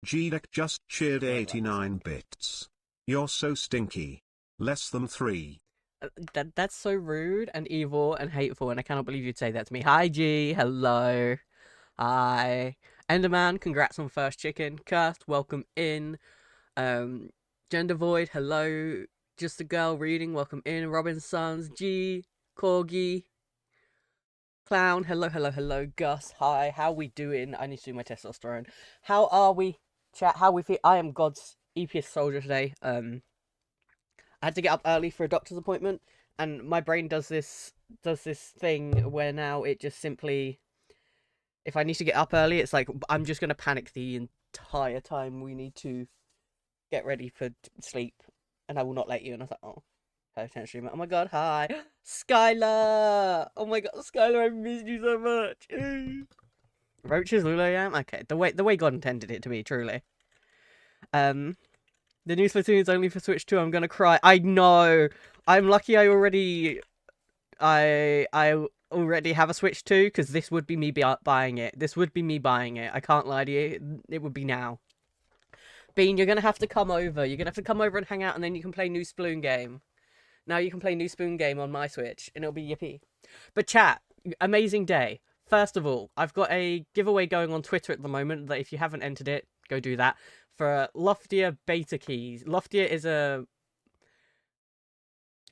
G-Deck just cheered 89 bits. You're so stinky. Less than 3. That's so rude and evil and hateful, and I cannot believe you'd say that to me. Hi, G. Hello. Hi. Enderman, congrats on first chicken. Cursed, welcome in. Um, Gender Void, hello. Just a girl reading, welcome in. Robin Sons, G. Corgi. Clown, hello, hello, hello. Gus, hi. How we doing? I need to do my testosterone. How are we? Chat, how we feel? I am God's EPS soldier today. I had to get up early for a doctor's appointment, and my brain does this thing where now it just simply, if I need to get up early, it's like I'm just gonna panic the entire time we need to get ready for sleep, and I will not let you. And I was like, oh, potentially, oh my god, hi, Skylar. Oh my god, Skylar, I missed you so much. Roaches, Lulayam. Okay, the way God intended it to be, truly. Um, The new Splatoon is only for Switch 2. I'm gonna cry. I know. I'm lucky I already have a Switch 2, because this would be me buying it. This would be me buying it. I can't lie to you. It would be now. Bean, you're gonna have to come over. You're gonna have to come over and hang out, and then you can play New Splatoon game. Now you can play New Spoon game on my Switch, and it'll be yippee. But chat, amazing day. First of all, I've got a giveaway going on Twitter at the moment that if you haven't entered it, go do that. For Loftier beta keys. Loftier is a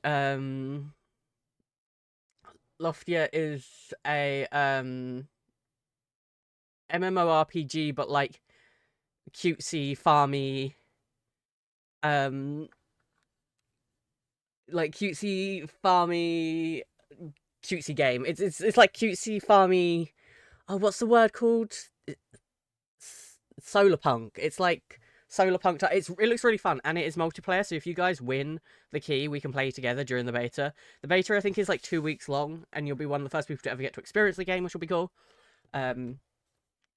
um Loftier is a MMORPG, but like cutesy, farmy, um like cutesy game. It's like cutesy farmy. Oh, what's the word called? Solar punk. It's like solar punk. It looks really fun, and it is multiplayer. So if you guys win the key, we can play together during the beta. The beta I think is like 2 weeks long, and you'll be one of the first people to ever get to experience the game, which will be cool. And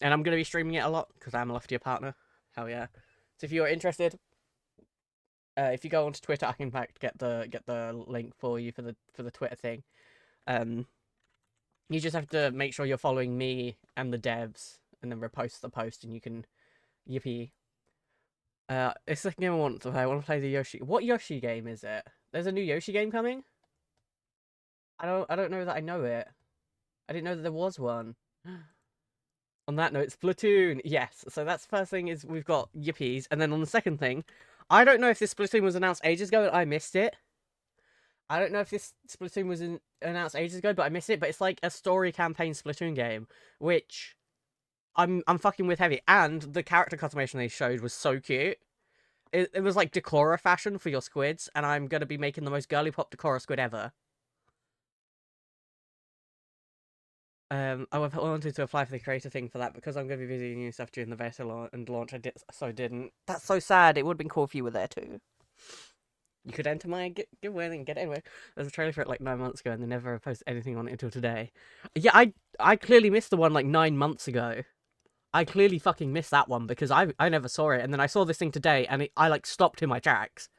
I'm gonna be streaming it a lot because I'm a Loftier partner. Hell yeah! So if you're interested, if you go onto Twitter, I can in fact get the link for you for the Twitter thing. Um, you just have to make sure you're following me and the devs, and then repost the post, and you can yippee. It's the game I want to play. I want to play the Yoshi. What Yoshi game is it? There's a new Yoshi game coming. I don't know that I know it. I didn't know that there was one. On that note, Splatoon. Yes. So that's the first thing is we've got yippies, and then on the second thing, I don't know if this Splatoon was announced ages ago and I missed it. I don't know if this Splatoon was announced ages ago, but I missed it. But it's like a story campaign Splatoon game, which I'm fucking with heavy. And the character customization they showed was so cute. It was like Decora fashion for your squids, and I'm gonna be making the most girly pop Decora squid ever. I wanted to apply for the creator thing for that because I'm gonna be busy doing new stuff during the beta and launch. Didn't. That's so sad. It would have been cool if you were there too. You could enter my giveaway and get it anyway. There's a trailer for it like 9 months ago, and they never posted anything on it until today. Yeah, I clearly missed the one like 9 months ago. I clearly fucking missed that one because I never saw it, and then I saw this thing today, and I like stopped in my tracks.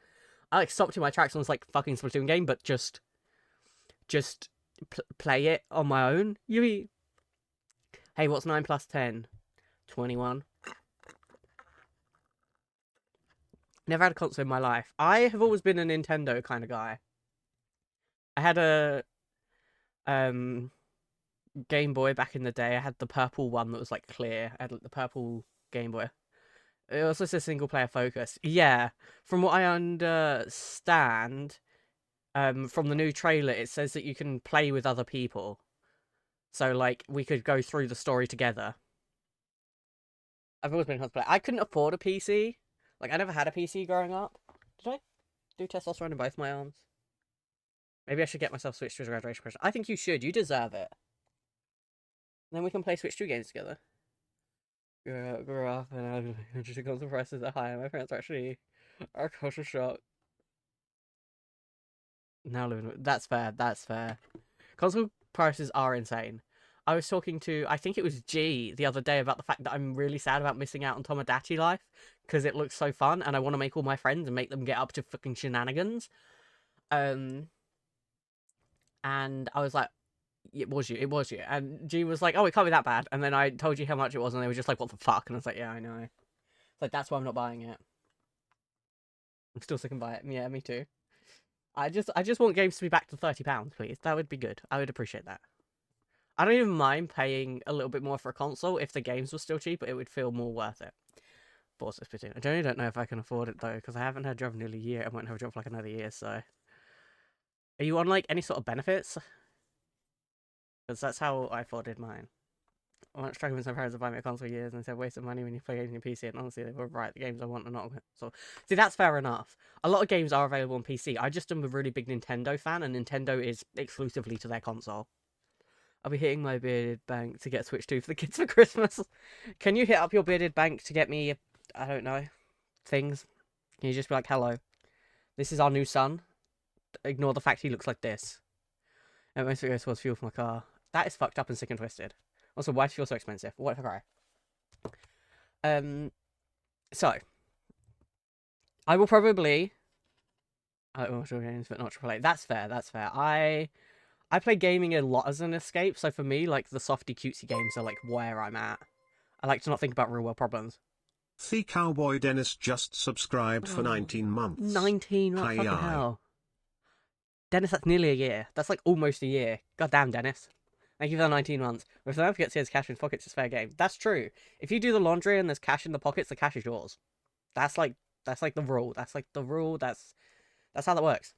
I like stopped in my tracks and was like fucking Splatoon game, but just play it on my own. Hey, what's 9 plus 10? 21. Never had a console in my life. I have always been a Nintendo kind of guy. I had a Game Boy back in the day. I had the purple one that was like clear. I had the purple Game Boy. It was just a single player focus. Yeah, from what I understand, from the new trailer, it says that you can play with other people. So like we could go through the story together. I've always been a cosplayer. I couldn't afford a PC. Like I never had a PC growing up. Did I do testosterone in both my arms? Maybe I should get myself Switch to a graduation present. I think you should. You deserve it. Then we can play Switch 2 games together. Grew up and interesting console prices are high. My parents are culture shock. Now living. That's fair. That's fair. Console prices are insane. I was talking to, I think it was G the other day about the fact that I'm really sad about missing out on Tomodachi Life because it looks so fun and I want to make all my friends and make them get up to fucking shenanigans. And I was like, it was you. And G was like, oh, it can't be that bad. And then I told you how much it was and they were just like, what the fuck? And I was like, yeah, I know. Like, that's why I'm not buying it. I'm still sticking by it. Yeah, me too. I just want games to be back to £30, please. That would be good. I would appreciate that. I don't even mind paying a little bit more for a console if the games were still cheaper. It would feel more worth it. But also Splatoon. I genuinely don't know if I can afford it though, because I haven't had a job in nearly a year. I won't have a job for like another year. So, are you on like any sort of benefits? Because that's how I afforded mine. I went struggling with my parents to buy me a console for years, and they said waste of money when you play games on your PC. And honestly, they were right. The games I want are not. So, see, that's fair enough. A lot of games are available on PC. I just am a really big Nintendo fan, and Nintendo is exclusively to their console. I'll be hitting my bearded bank to get Switch 2 for the kids for Christmas. Can you hit up your bearded bank to get me, I don't know, things? Can you just be like, hello, this is our new son. Ignore the fact he looks like this. And most of it goes towards fuel for my car. That is fucked up and sick and twisted. Also, why is fuel so expensive? What if I cry? So, I will probably... I will show games, but not AAA. That's fair, that's fair. I play gaming a lot as an escape, so for me, like, the softy cutesy games are, like, where I'm at. I like to not think about real world problems. The Cowboy Dennis just subscribed for 19 months. 19 months, fucking hell. Dennis, that's nearly a year. That's like almost a year. God damn, Dennis. Thank you for the 19 months. But if the man forgets he has cash in his pockets, it's fair game. That's true. If you do the laundry and there's cash in the pockets, the cash is yours. That's like the rule. That's like the rule. That's how that works.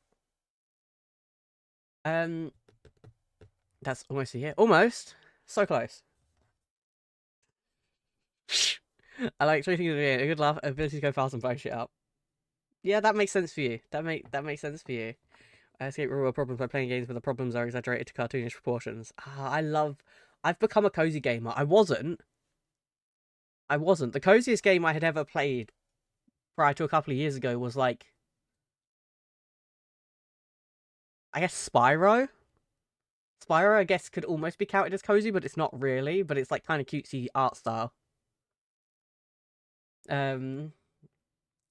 That's almost a year. Almost. So close. I like treating it a good laugh, ability to go fast and blow shit up. Yeah, that makes sense for you. That makes sense for you. I escape real world problems by playing games where the problems are exaggerated to cartoonish proportions. I've become a cozy gamer. I wasn't. The coziest game I had ever played prior to a couple of years ago was like, I guess Spyro. Spyro, I guess, could almost be counted as cozy, but it's not really. But it's like kind of cutesy art style.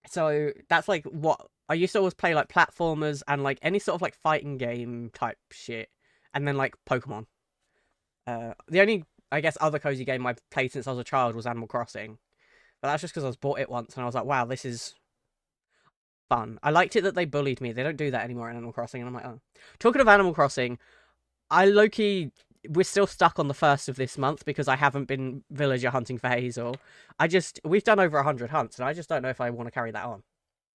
So that's like what I used to always play, like platformers and like any sort of like fighting game type shit, and then like Pokemon. The only, I guess, other cozy game I've played since I was a child was Animal Crossing, but that's just because I was bought it once and I was like, wow, this is fun. I liked it that they bullied me. They don't do that anymore in Animal Crossing, and I'm like, oh. Talking of Animal Crossing, we're still stuck on the 1st of this month because I haven't been villager hunting for Hazel. We've done over 100 hunts, and I just don't know if I want to carry that on.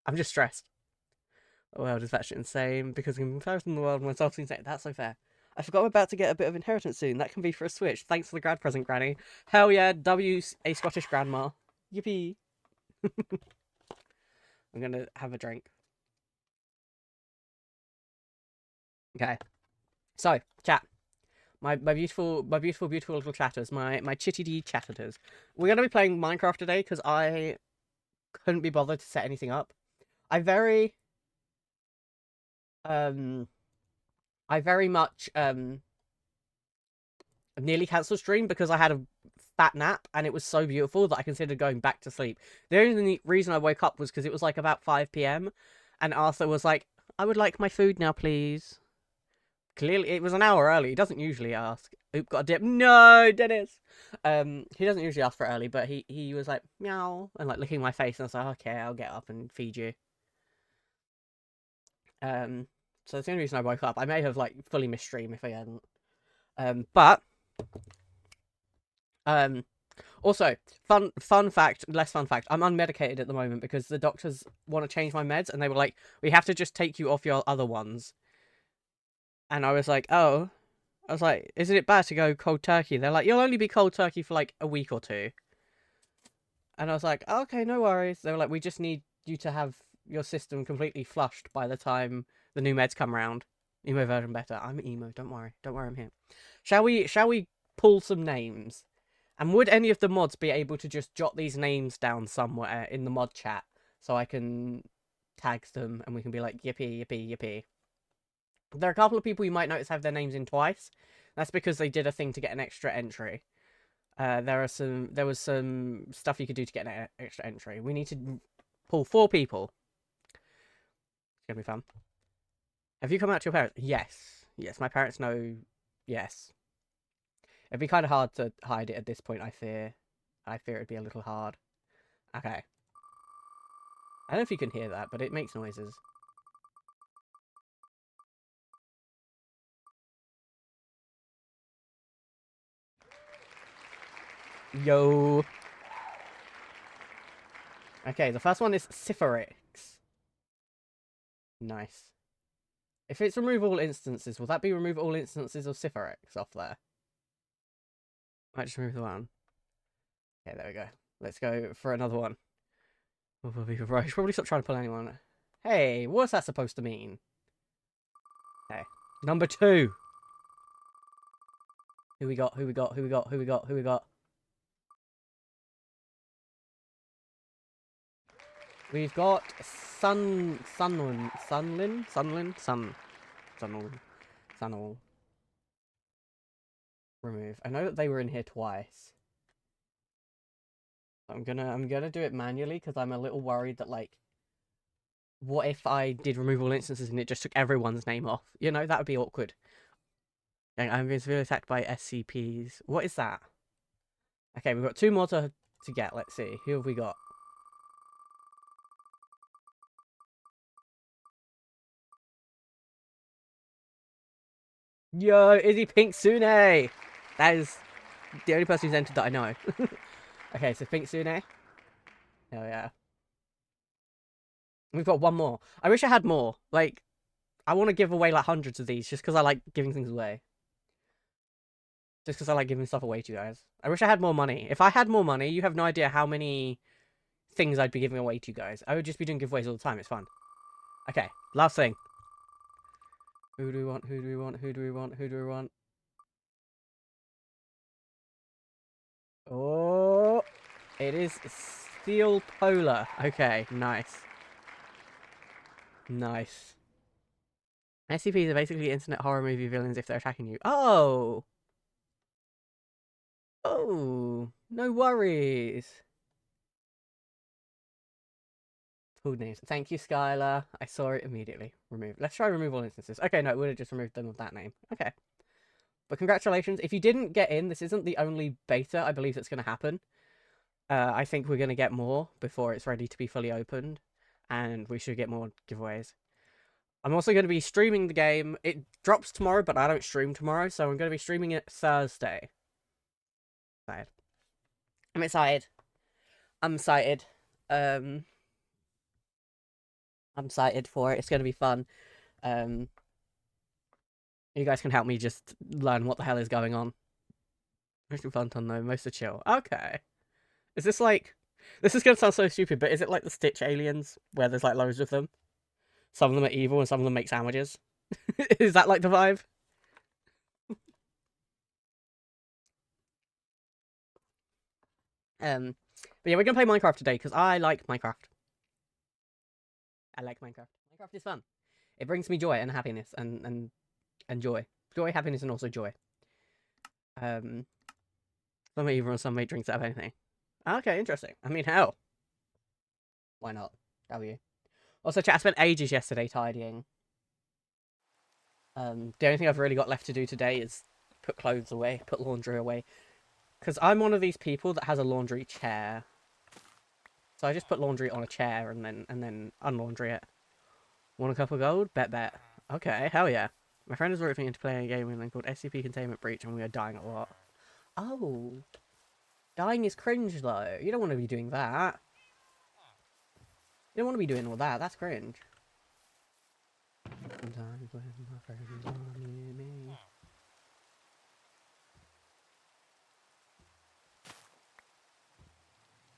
I'm just stressed. The world is actually insane because in comparison to the world, myself seems insane. That's so fair. I forgot we're about to get a bit of inheritance soon. That can be for a Switch. Thanks for the grad present, Granny. Hell yeah, a Scottish grandma. Yippee. I'm gonna have a drink. Okay. So, chat. My beautiful little chatters, my chitty chatters. We're gonna be playing Minecraft today because I couldn't be bothered to set anything up. I very much nearly cancelled stream because I had a fat nap and it was so beautiful that I considered going back to sleep. The only reason I woke up was because it was like about 5 p.m. and Arthur was like, I would like my food now, please. Clearly, it was an hour early. He doesn't usually ask. Oop, got a dip. No, Dennis. He doesn't usually ask for early, but he was like, meow, and like licking my face, and I was like, okay, I'll get up and feed you. So that's the only reason I woke up. I may have like fully missed stream if I hadn't. Also, fun fact, less fun fact, I'm unmedicated at the moment because the doctors want to change my meds, and they were like, we have to just take you off your other ones. And I was like, oh. I was like, isn't it bad to go cold turkey? They're like, you'll only be cold turkey for like a week or two. And I was like, oh, okay, no worries. They were like, we just need you to have your system completely flushed by the time the new meds come around. Emo version better. I'm emo, don't worry. Don't worry, I'm here. Shall we pull some names? And would any of the mods be able to just jot these names down somewhere in the mod chat so I can tag them and we can be like, yippee, yippee, yippee. There are a couple of people you might notice have their names in twice. That's because they did a thing to get an extra entry. There was some stuff you could do to get an extra entry. We need to pull 4 people. It's gonna be fun. Have you come out to your parents? Yes. Yes, my parents know. Yes. It'd be kind of hard to hide it at this point, I fear. I fear it'd be a little hard. Okay. I don't know if you can hear that, but it makes noises. Yo. Okay, the first one is Sypherix. Nice. If it's remove all instances, will that be remove all instances of Sypherix off there? Might just remove the one. Okay, there we go. Let's go for another one. I should probably stop trying to pull anyone. Hey, what's that supposed to mean? Okay. Number 2. Who we got? Who we got? Who we got? Who we got? Who we got? We've got Sunlin. Remove. I know that they were in here twice. I'm gonna do it manually because I'm a little worried that, like, what if I did remove all instances and it just took everyone's name off? You know, that would be awkward. I'm being severely attacked by SCPs. What is that? Okay, we've got 2 more to get. Let's see. Who have we got? Yo, Izzy Pink Sune! That is the only person who's entered that I know. Okay, so Pink Sune. Oh yeah. We've got 1 more. I wish I had more. Like, I want to give away like hundreds of these just because I like giving things away. Just because I like giving stuff away to you guys. I wish I had more money. If I had more money, you have no idea how many things I'd be giving away to you guys. I would just be doing giveaways all the time. It's fun. Okay, last thing. Who do we want? Who do we want? Who do we want? Who do we want? Oh, it is Steel Polar. Okay, nice. Nice. SCPs are basically internet horror movie villains if they're attacking you. Oh! Oh, no worries. Code names. Thank you, Skylar. I saw it immediately. Remove. Let's try remove all instances. Okay, no, it would have just removed them with that name. Okay. But congratulations. If you didn't get in, this isn't the only beta I believe that's going to happen. I think we're going to get more before it's ready to be fully opened. And we should get more giveaways. I'm also going to be streaming the game. It drops tomorrow, but I don't stream tomorrow. So I'm going to be streaming it Thursday. I'm excited. I'm excited. I'm excited for it. It's going to be fun. You guys can help me just learn what the hell is going on. Mostly fun ton though, most are chill. Okay. Is this like... This is going to sound so stupid, but is it like the Stitch aliens, where there's like loads of them? Some of them are evil and some of them make sandwiches? Is that like the vibe? But yeah, we're going to play Minecraft today, because I like Minecraft. I like Minecraft. Minecraft is fun. It brings me joy and happiness and joy. Joy, happiness, and also joy. Some are evil and some make drinks out of anything. Okay, interesting. I mean, hell. Why not? W. Also, chat, I spent ages yesterday tidying. The only thing I've really got left to do today is put clothes away, put laundry away. Because I'm one of these people that has a laundry chair. So I just put laundry on a chair and then unlaundry it. Want a cup of gold? Bet. Okay, hell yeah. My friend is roping me into playing a game called SCP Containment Breach, and we are dying a lot. Oh. Dying is cringe, though. You don't want to be doing that. You don't want to be doing all that. That's cringe. Sometimes when my friends are near me.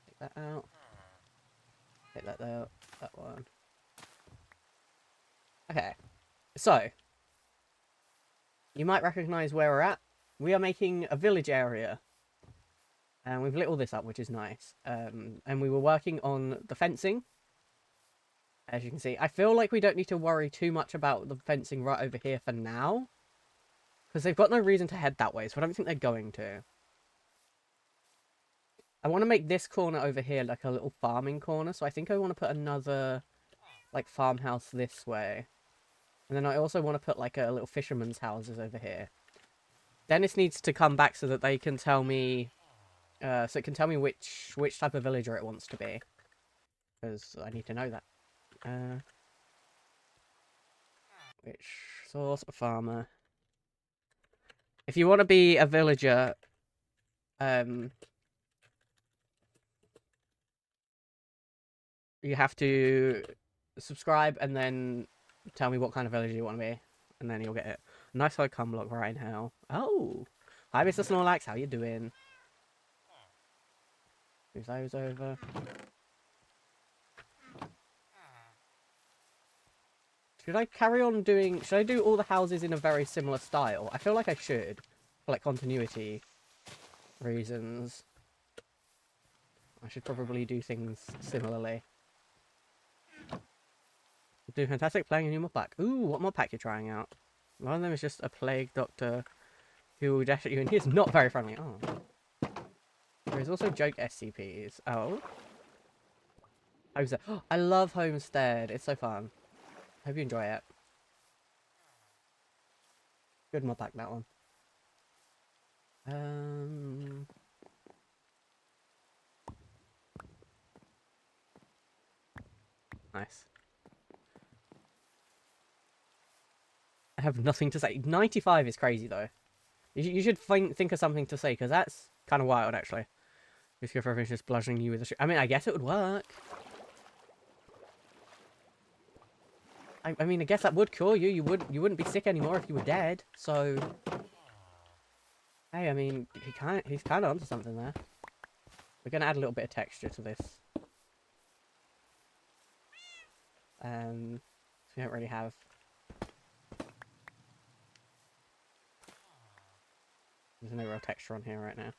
Take that out. Take that out. That one. Okay. So. You might recognise where we're at. We are making a village area. And we've lit all this up, which is nice. And we were working on the fencing. As you can see. I feel like we don't need to worry too much about the fencing right over here for now. Because they've got no reason to head that way, so I don't think they're going to. I want to make this corner over here like a little farming corner. So I think I want to put another, like, farmhouse this way. And then I also want to put, like, a little fisherman's houses over here. Dennis needs to come back so that they can tell me... so it can tell me which type of villager it wants to be. because I need to know that. Which source of farmer? If you want to be a villager, you have to subscribe and then tell me what kind of villager you want to be, and then you'll get it. Nice high cum block right now. Oh, hi, Mr. Snorlax. How you doing? Move those over. Should I carry on doing... Should I do all the houses in a very similar style? I feel like I should. For, like, continuity reasons. I should probably do things similarly. You're doing fantastic playing a new mod pack. Ooh, what mod pack you're trying out? One of them is just a plague doctor who will dash at you, and he's not very friendly. Oh. There's also joke SCPs. Oh. Homestead. Oh, I love Homestead. It's so fun. Hope you enjoy it. Good mod pack, that one. Nice. I have nothing to say. 95 is crazy, though. You should think of something to say, because that's kind of wild, actually. If your friend is just bludgeoning you with a... I mean, I guess it would work. I mean, I guess that would cure you. You wouldn't be sick anymore if you were dead. So, hey, I mean, he's kind of onto something there. We're gonna add a little bit of texture to this. We don't really have. There's no real texture on here right now.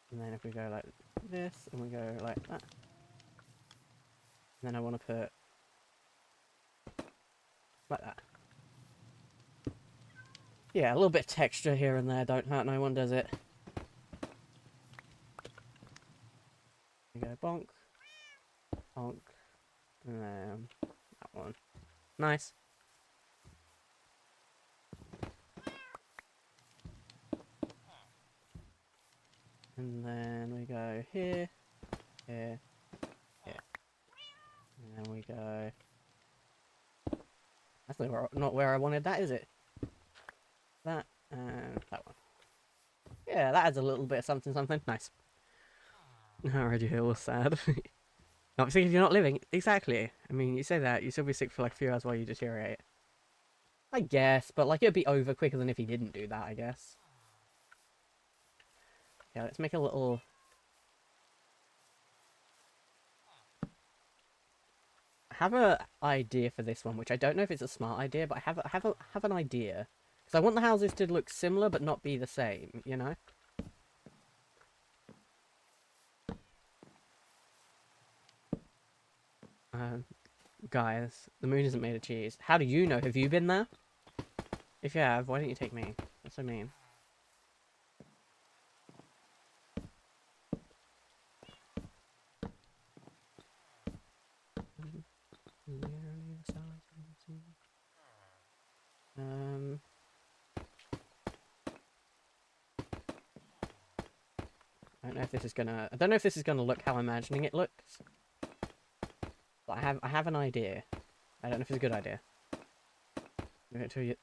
And then if we go like this, and we go like that. And then I want to put like that. Yeah, a little bit of texture here and there don't hurt no one, does it? We go bonk, bonk, and then that one. Nice. And then we go here, here, here. And then we go... That's not where I wanted that, is it? That, and that one. Yeah, that adds a little bit of something, something. Nice. Already feel sad. Not sick if you're not living. Exactly. I mean, you say that, you still be sick for like a few hours while you deteriorate. I guess, but like it'd be over quicker than if he didn't do that, I guess. Yeah, let's make a little... I have an idea for this one, which I don't know if it's a smart idea, but I have an idea. Because I want the houses to look similar, but not be the same, you know? Guys, the moon isn't made of cheese. How do you know? Have you been there? If you have, why don't you take me? That's so mean. I don't know if this is gonna... I don't know if this is gonna look how I'm imagining it looks. But I have an idea. I don't know if it's a good idea.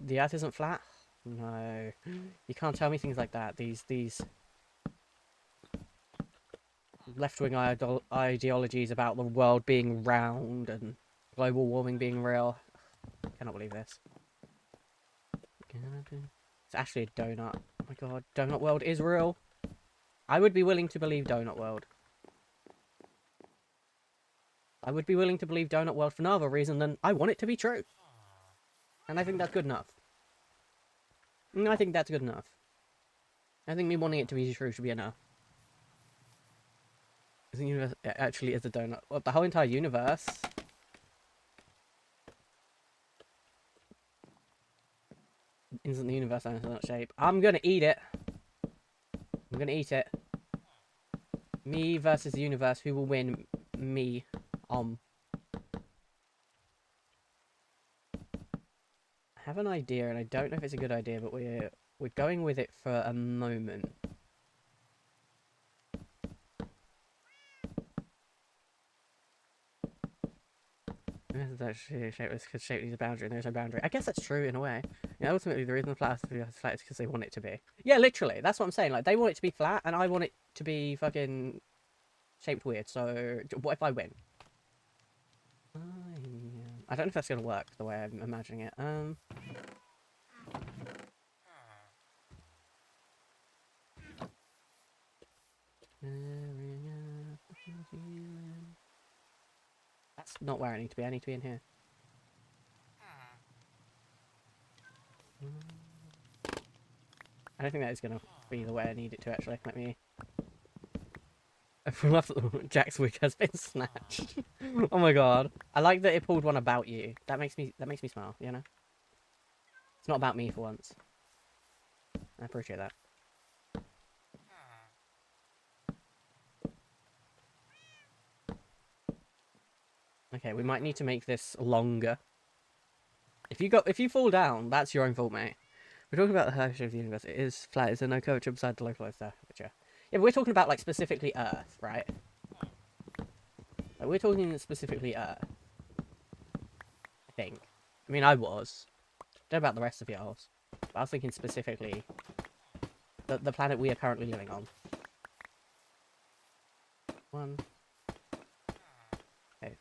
The Earth isn't flat? No. You can't tell me things like that. These left-wing ideologies about the world being round and global warming being real. I cannot believe this. It's actually a donut. Oh my god, Donut World is real. I would be willing to believe Donut World. I would be willing to believe Donut World for no other reason than I want it to be true. And I think that's good enough. I think that's good enough. I think me wanting it to be true should be enough. The universe actually is a donut. Well, the whole entire universe. Isn't the universe in a donut shape? I'm gonna eat it. I'm gonna eat it. Me versus the universe. Who will win? Me. have an idea, and I don't know if it's a good idea, but we're going with it for a moment. Shape needs a boundary, and there's no boundary. I guess that's true in a way. Yeah, ultimately, the reason the flat is flat is because they want it to be. Yeah, literally, that's what I'm saying. Like, they want it to be flat, and I want it to be fucking shaped weird. So, what if I win? I don't know if that's gonna work the way I'm imagining it. That's not where I need to be. I need to be in here. I don't think that is going to be the way I need it to, actually. Let me... Jack's wig has been snatched. Oh my god. I like that it pulled one about you. That makes me smile, you know? It's not about me for once. I appreciate that. Okay, we might need to make this longer. If you fall down, that's your own fault, mate. We're talking about the curvature of the universe. It is flat. Is there no curvature beside the localized curvature? Yeah, but we're talking about, like, specifically Earth, right? Like, we're talking specifically Earth. I think. I mean, I was. Don't know about the rest of y'all's. But I was thinking specifically the planet we are currently living on. One. Okay.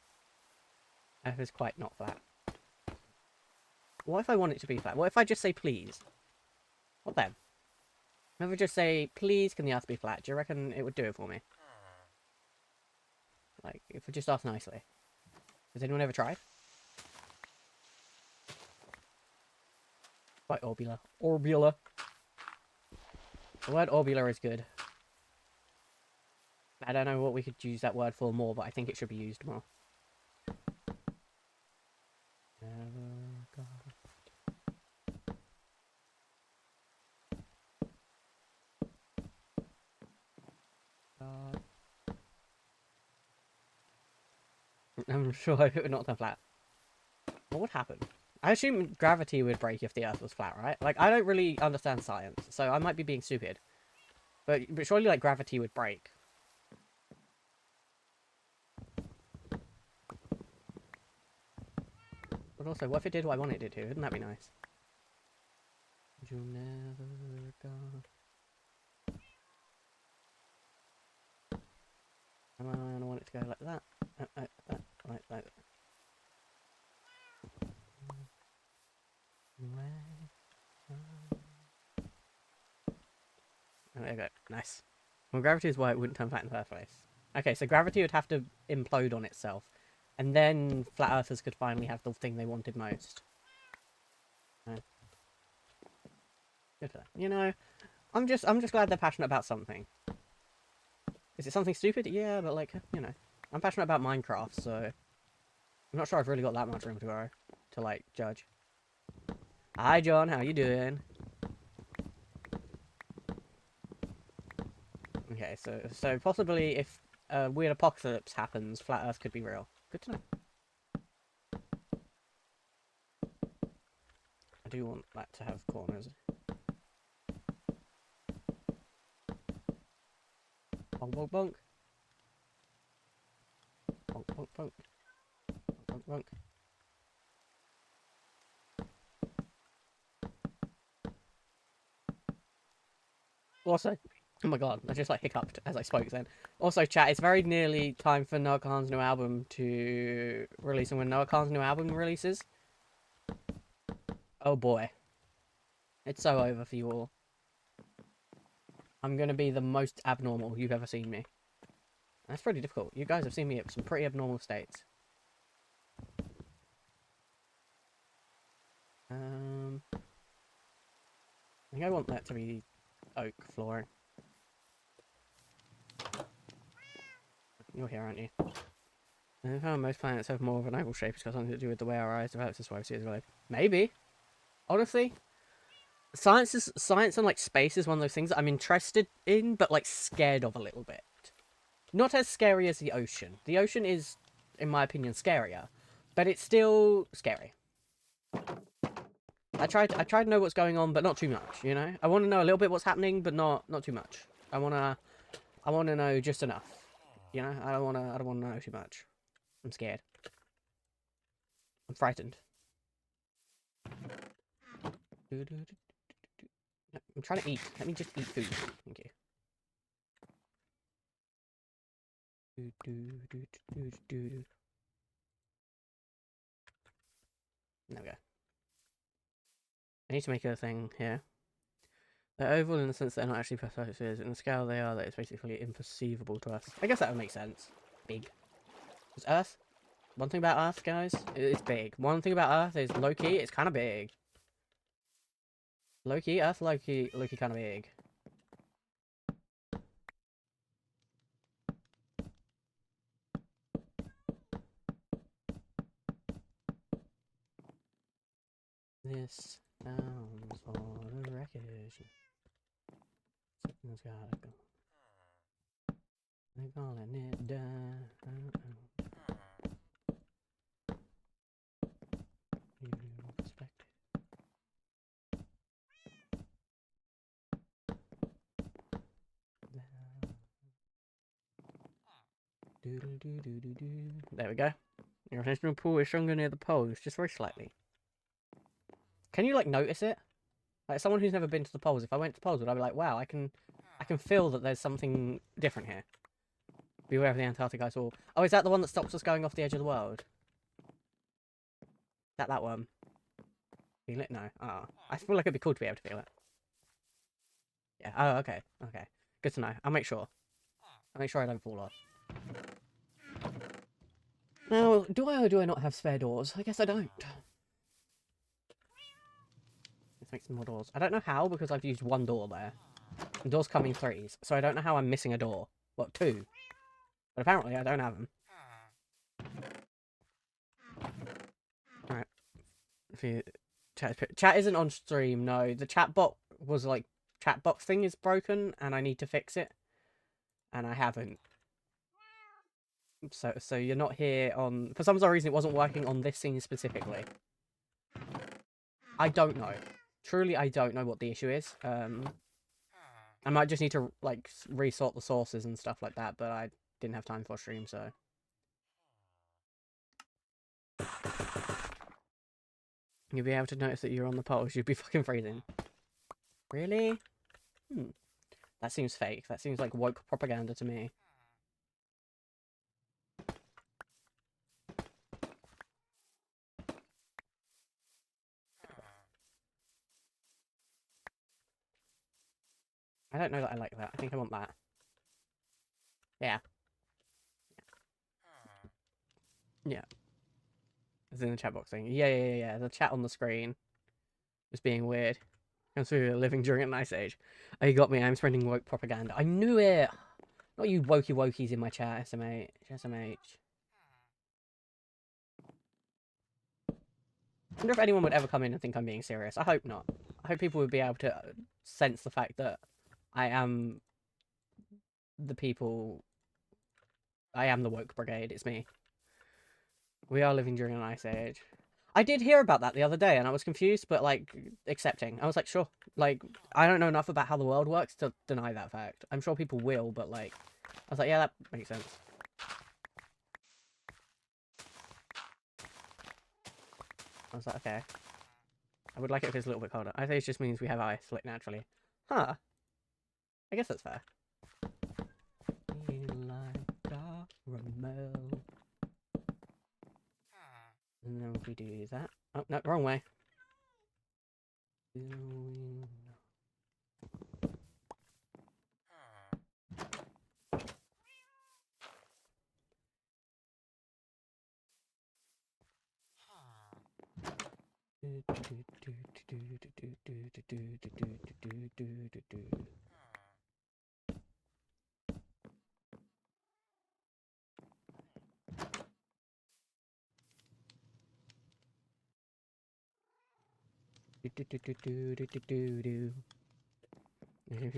Earth is quite not flat. What if I want it to be flat? What if I just say please? What then? If I just say, please, can the Earth be flat? Do you reckon it would do it for me? Like, if we just ask nicely. Has anyone ever tried? Quite orbular. Orbular. The word orbular is good. I don't know what we could use that word for more, but I think it should be used more. I'm sure if it would not turn flat. What would happen? I assume gravity would break if the Earth was flat, right? Like, I don't really understand science, so I might be being stupid. But surely, like, gravity would break. But also, what if it did what I wanted it to? Wouldn't that be nice? You'll never go. Come on, I want it to go like that. Like that. Oh, there you go. Nice. Well, gravity is why it wouldn't turn flat in the first place. Okay, so gravity would have to implode on itself. And then flat earthers could finally have the thing they wanted most. Good for them. You know, I'm just glad they're passionate about something. Is it something stupid? Yeah, but, like, you know, I'm passionate about Minecraft, so I'm not sure I've really got that much room to grow to, like, judge. Hi, John. How you doing? Okay, so possibly if a weird apocalypse happens, flat Earth could be real. Good to know. I do want that to have corners. Bonk, bonk, bonk. Bonk, bonk, bonk. Bonk, bonk, bonk. Also, oh my god, I just, like, hiccuped as I spoke then. Also, chat, it's very nearly time for Noah Khan's new album to release, and when Noah Khan's new album releases, oh boy. It's so over for you all. I'm gonna be the most abnormal you've ever seen me. That's pretty difficult. You guys have seen me at some pretty abnormal states. I think I want that to be oak flooring. You're here, aren't you? I found most planets have more of an oval shape. It's got something to do with the way our eyes develop. That's why we see it as well. Maybe. Honestly, science and, like, space is one of those things that I'm interested in, but, like, scared of a little bit. Not as scary as the ocean. The ocean is, in my opinion, scarier, but it's still scary. I tried to know what's going on, but not too much, you know? I want to know a little bit what's happening, but not too much. I wanna know just enough. You know? I don't wanna know too much. I'm scared. I'm frightened. I'm trying to eat. Let me just eat food. Thank you. There we go. I need to make a thing here. They're oval in the sense they're not actually precise. In the scale they are, that it's basically imperceivable to us. I guess that would make sense. Big. Is Earth? One thing about Earth, guys, it's big. One thing about Earth is low-key, it's kind of big. Low-key, Earth low-key kind of big. This sounds for the wreckage. Something's gotta go. They're calling it down. You expect There we go. Your gravitational pull is stronger near the poles, just very slightly. Can you like notice it? Like someone who's never been to the poles, if I went to the poles, would I be like, wow, I can feel that there's something different here. Beware of the Antarctic ice wall. Oh, is that the one that stops us going off the edge of the world? Is that one? Feel it? No. Oh, I feel like it'd be cool to be able to feel it. Yeah. Oh, okay. Okay. Good to know. I'll make sure. I'll make sure I don't fall off. Now, do I or do I not have spare doors? I guess I don't. Let's make some more doors. I don't know how because I've used one door there. And doors come in threes, so I don't know how I'm missing a door. What, two? But apparently I don't have them. Alright. If you... Chat isn't on stream, no. The chat bot was like... Chat box thing is broken and I need to fix it. And I haven't. So you're not here on... For some reason it wasn't working on this scene specifically. I don't know. Truly, I don't know what the issue is. I might just need to, like, resort the sources and stuff like that, but I didn't have time for stream, so... You'll be able to notice that you're on the poles. You'd be fucking freezing. Really? That seems fake. That seems like woke propaganda to me. I don't know that I like that. I think I want that. Yeah. Yeah. It's in the chat box thing. Yeah. The chat on the screen is being weird. I'm we were living during an ice age. Oh, you got me. I'm spreading woke propaganda. I knew it. Not you wokey wokies in my chat, SMH. SMH. I wonder if anyone would ever come in and think I'm being serious. I hope not. I hope people would be able to sense the fact that I am the people. I am the woke brigade. It's me. We are living during an ice age. I did hear about that the other day and I was confused, but like accepting. I was like, sure. Like, I don't know enough about how the world works to deny that fact. I'm sure people will, but like, I was like, yeah, that makes sense. I was like, okay. I would like it if it's a little bit colder. I think it just means we have ice, like, naturally. Huh. I guess that's fair. And then if we do that... Oh, no, wrong way. You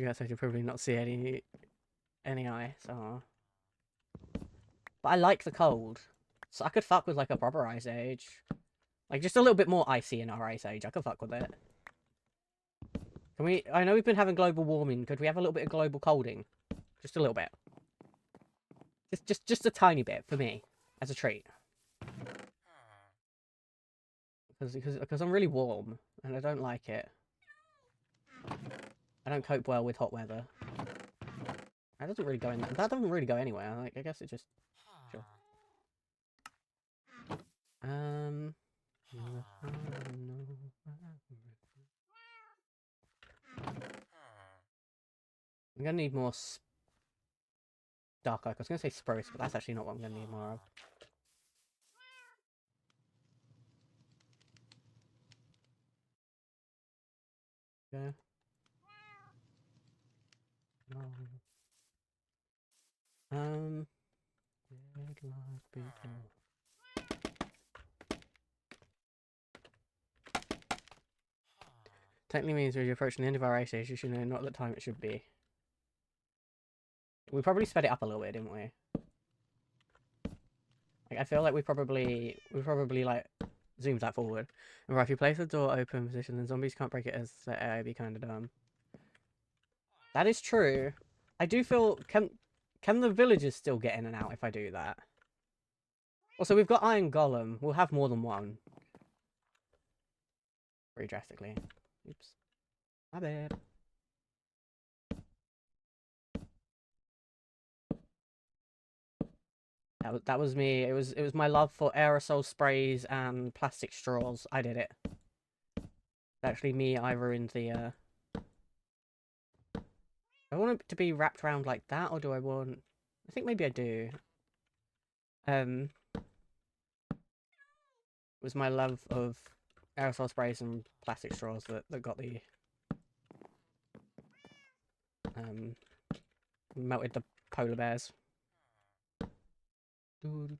guys should probably not see any ice. Oh. But I like the cold. So I could fuck with like a proper ice age. Like, just a little bit more icy in our ice age. I can fuck with it. Can we... I know we've been having global warming. Could we have a little bit of global colding? Just a little bit. Just a tiny bit for me. As a treat. Because I'm really warm. And I don't like it. I don't cope well with hot weather. That doesn't really go in... That doesn't really go anywhere. Like, I guess it just... Sure. I'm gonna need more dark oak. I was gonna say spruce, but that's actually not what I'm gonna need more of. Okay. Technically means we're approaching the end of our ice age. You should know not the time it should be. We probably sped it up a little bit, didn't we? Like, I feel like we probably like zoomed that forward. And right, if you place the door open position, then zombies can't break it as the air. Be kind of dumb. That is true. I do feel can the villagers still get in and out if I do that? Also, we've got Iron Golem. We'll have more than one. Pretty drastically. Oops. My bad. That was me. It was my love for aerosol sprays and plastic straws. I did it. Actually, me. I ruined the. I want it to be wrapped around like that, or do I want? I think maybe I do. It was my love of aerosol sprays and plastic straws that got the melted the polar bears. And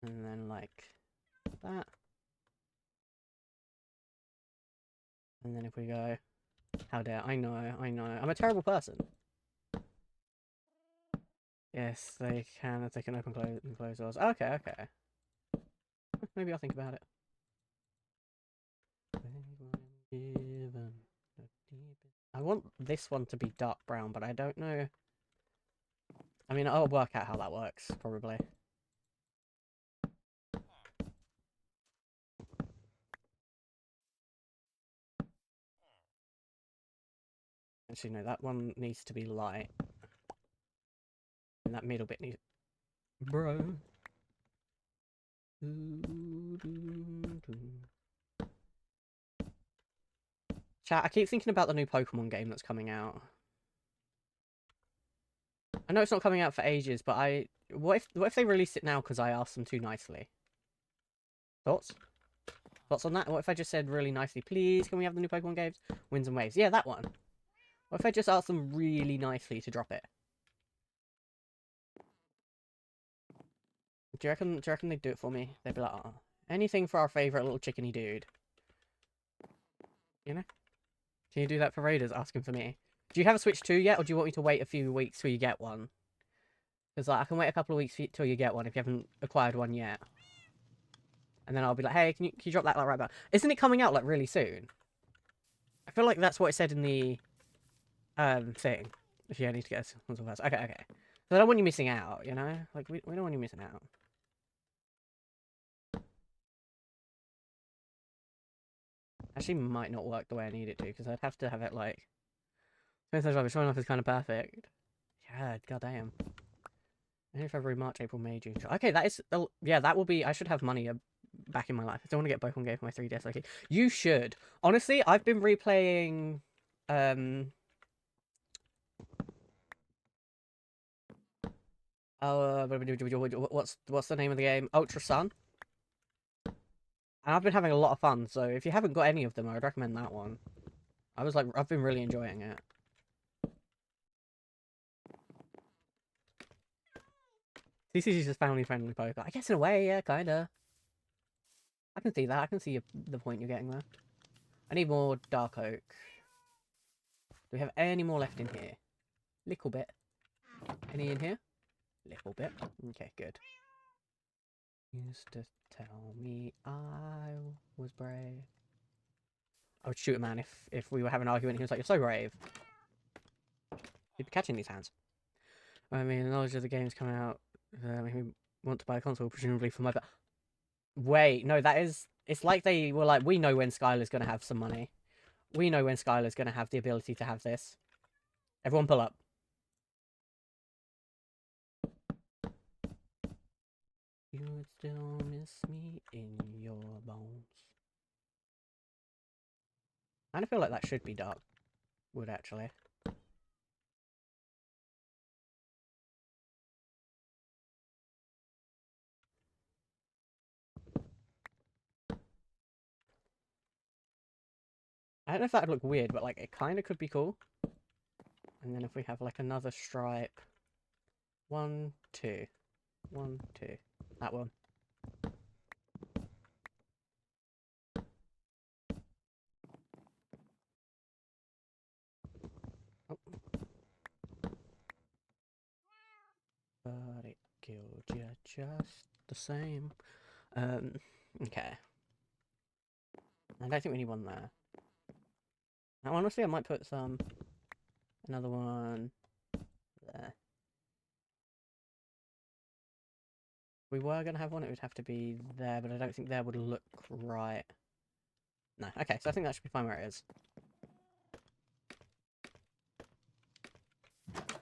then like that. And then if we go, how dare, I know, I'm a terrible person. Yes, they can, if they can open and close doors. Okay. Maybe I'll think about it. I want this one to be dark brown, but I don't know. I mean, I'll work out how that works, probably. Actually, no, that one needs to be light. And that middle bit needs... Bro. Chat, I keep thinking about the new Pokemon game that's coming out. I know it's not coming out for ages, but what if they release it now because I asked them too nicely? Thoughts? Thoughts on that? What if I just said really nicely, please, can we have the new Pokemon games? Winds and Waves. Yeah, that one. What if I just asked them really nicely to drop it? Do you reckon they'd do it for me? They'd be like, oh, anything for our favourite little chickeny dude. You know? Can you do that for Raiders asking for me? Do you have a Switch 2 yet, or do you want me to wait a few weeks till you get one? Because like, I can wait a couple of weeks till you get one if you haven't acquired one yet. And then I'll be like, hey, can you drop that like right back? Isn't it coming out like really soon? I feel like that's what it said in the thing. If you need to get a console first. Okay. So I don't want you missing out, you know? Like, we don't want you missing out. Actually might not work the way I need it to, because I'd have to have it like... Showing off is kind of perfect. Yeah, goddamn. February, March, April, May, June. Okay, that is... Yeah, that will be... I should have money back in my life. I don't want to get Pokemon Game for my 3DS. Okay, you should. Honestly, I've been replaying... what's the name of the game? Ultra Sun. And I've been having a lot of fun, so if you haven't got any of them, I would recommend that one. I've been really enjoying it. CCG's just family-friendly poker. I guess in a way, yeah, kinda. I can see that. I can see the point you're getting there. I need more dark oak. Do we have any more left in here? Little bit. Any in here? Little bit. Okay, good. Used to tell me I was brave. I would shoot a man if we were having an argument and he was like, "You're so brave." He'd be catching these hands. I mean, the knowledge of the game's coming out make me want to buy a console, presumably for my... Wait, no, that is... It's like they were like, we know when Skylar's going to have some money. We know when Skylar's going to have the ability to have this. Everyone pull up. You would still miss me in your bones. I kind of feel like that should be dark wood, actually. I don't know if that would look weird, but like it kind of could be cool. And then if we have like another stripe, 1, 2, 1, 2, that one. Oh. But it killed you just the same. Okay. I don't think we need one there. Now, honestly, I might put another one there. If we were going to have one, it would have to be there, but I don't think there would look right. No, okay, so I think that should be fine where it is.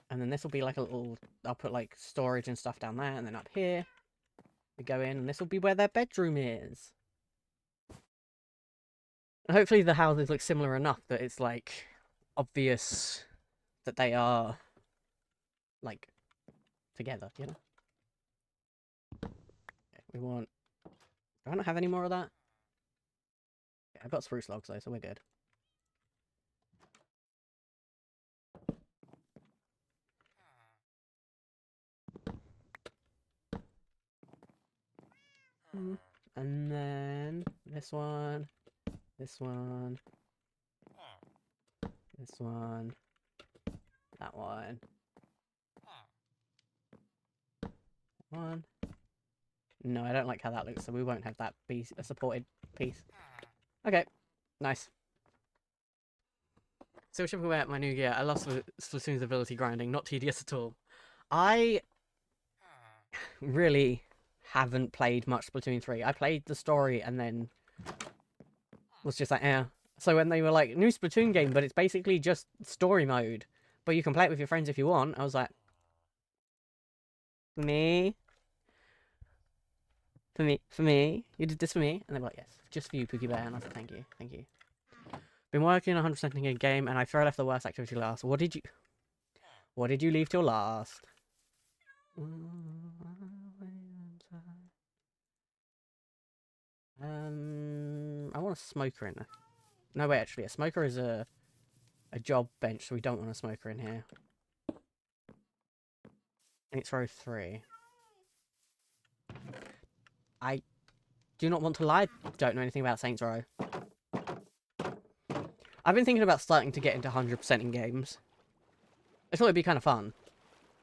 And then this will be like a little... I'll put like storage and stuff down there, and then up here we go in, and this will be where their bedroom is. And hopefully the houses look similar enough that it's like obvious that they are like together, you know? Okay, we want... Do I not have any more of that? Yeah, I've got spruce logs though, so we're good. And then this one, this one, this one, that one, one. No, I don't like how that looks, so we won't have that piece, a supported piece. Okay, nice. So shipping away at my new gear, I love Splatoon's ability grinding, not tedious at all. I really haven't played much Splatoon 3. I played the story and then was just like, eh. So when they were like, new Splatoon game, but it's basically just story mode, but you can play it with your friends if you want, I was like, me? For me? You did this for me? And they were like, yes, just for you, Pookie Bear. And I was like, thank you, thank you. Been working 100%ing a game, and I left the worst activity last. What did you leave till last? I want a smoker in there. No, wait, actually, a smoker is a job bench, so we don't want a smoker in here. And it's row 3. I do not want to lie. Don't know anything about Saints Row. I've been thinking about starting to get into 100% in games. I thought it'd be kind of fun.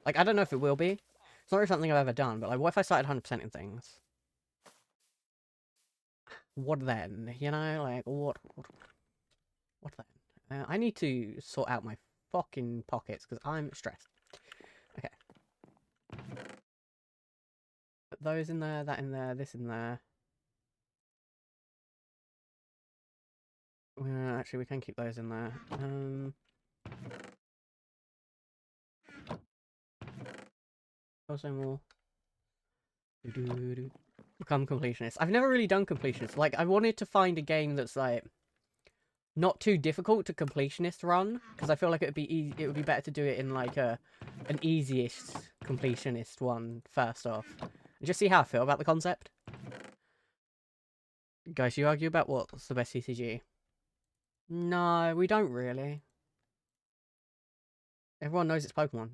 Like, I don't know if it will be. It's not really something I've ever done, but like, what if I started 100% in things? What then? You know, like, what then? I need to sort out my fucking pockets, because I'm stressed. Okay. Put those in there, that in there, this in there. Actually, we can keep those in there. Also more. Become completionist. I've never really done completionist. Like, I wanted to find a game that's like not too difficult to completionist run, because I feel like it would be better to do it in like an easiest completionist one first off, and just see how I feel about the concept. Guys, you argue about what's the best CCG? No, we don't really. Everyone knows it's Pokemon.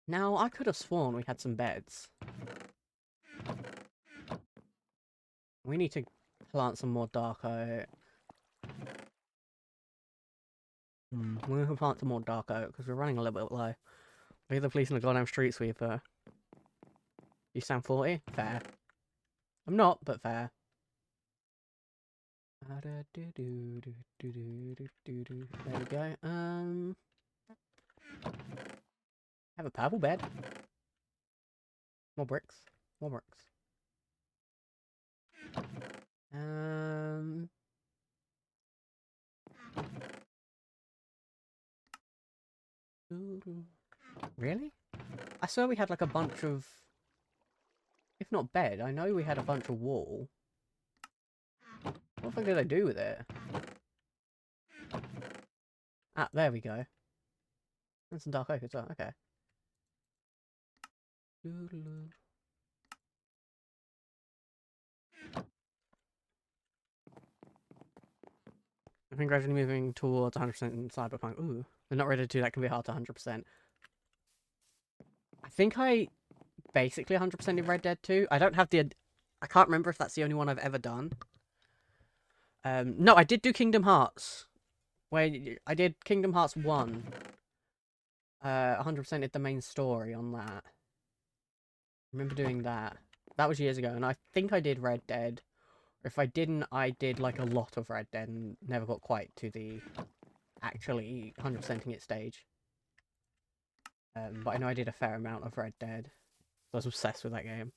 Now, I could have sworn we had some beds. We need to plant some more dark oak. We need to plant some more dark oak because we're running a little bit low. We're the police and the goddamn street sweeper. You sound 40? Fair. I'm not, but fair. There we go. Have a purple bed. More bricks. More bricks. Really? I saw we had like a bunch of, if not bed, I know we had a bunch of wall. What the fuck did I do with it? Ah, there we go. And some dark oak as well, okay. I think gradually moving towards 100% in Cyberpunk. Ooh, they're not ready to do that, can be hard to 100%. I think I basically 100% in Red Dead 2. I don't have the... I can't remember if that's the only one I've ever done. No, I did do Kingdom Hearts. Where I did Kingdom Hearts 1. 100% did the main story on that. I remember doing that. That was years ago, and I think I did Red Dead. Or if I didn't, I did like a lot of Red Dead and never got quite to the actually 100%ing it stage. But I know I did a fair amount of Red Dead. I was obsessed with that game.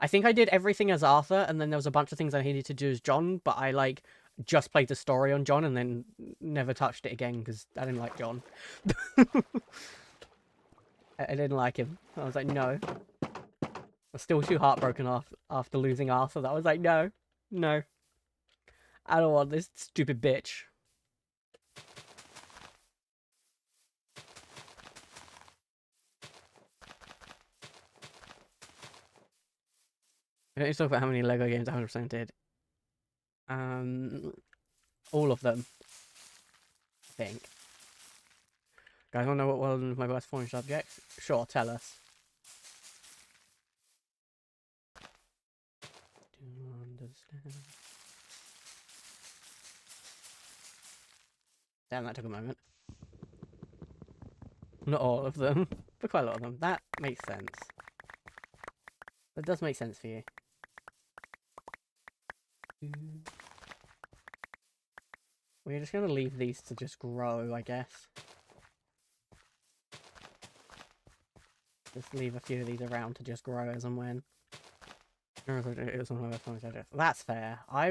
I think I did everything as Arthur, and then there was a bunch of things I needed to do as John, but I like just played the story on John and then never touched it again because I didn't like John. I didn't like him. I was like, no. I was still too heartbroken after losing Arthur that I was like, no. No. I don't want this stupid bitch. Let's talk about how many Lego games I 100% did. All of them. I think. Guys, want to know what one of my best foreign subjects? Sure, tell us. Do you understand? Damn, that took a moment. Not all of them, but quite a lot of them. That makes sense. That does make sense for you. We're just going to leave these to just grow, I guess. Just leave a few of these around to just grow as and when. It was one of my best foreign subjects. That's fair. I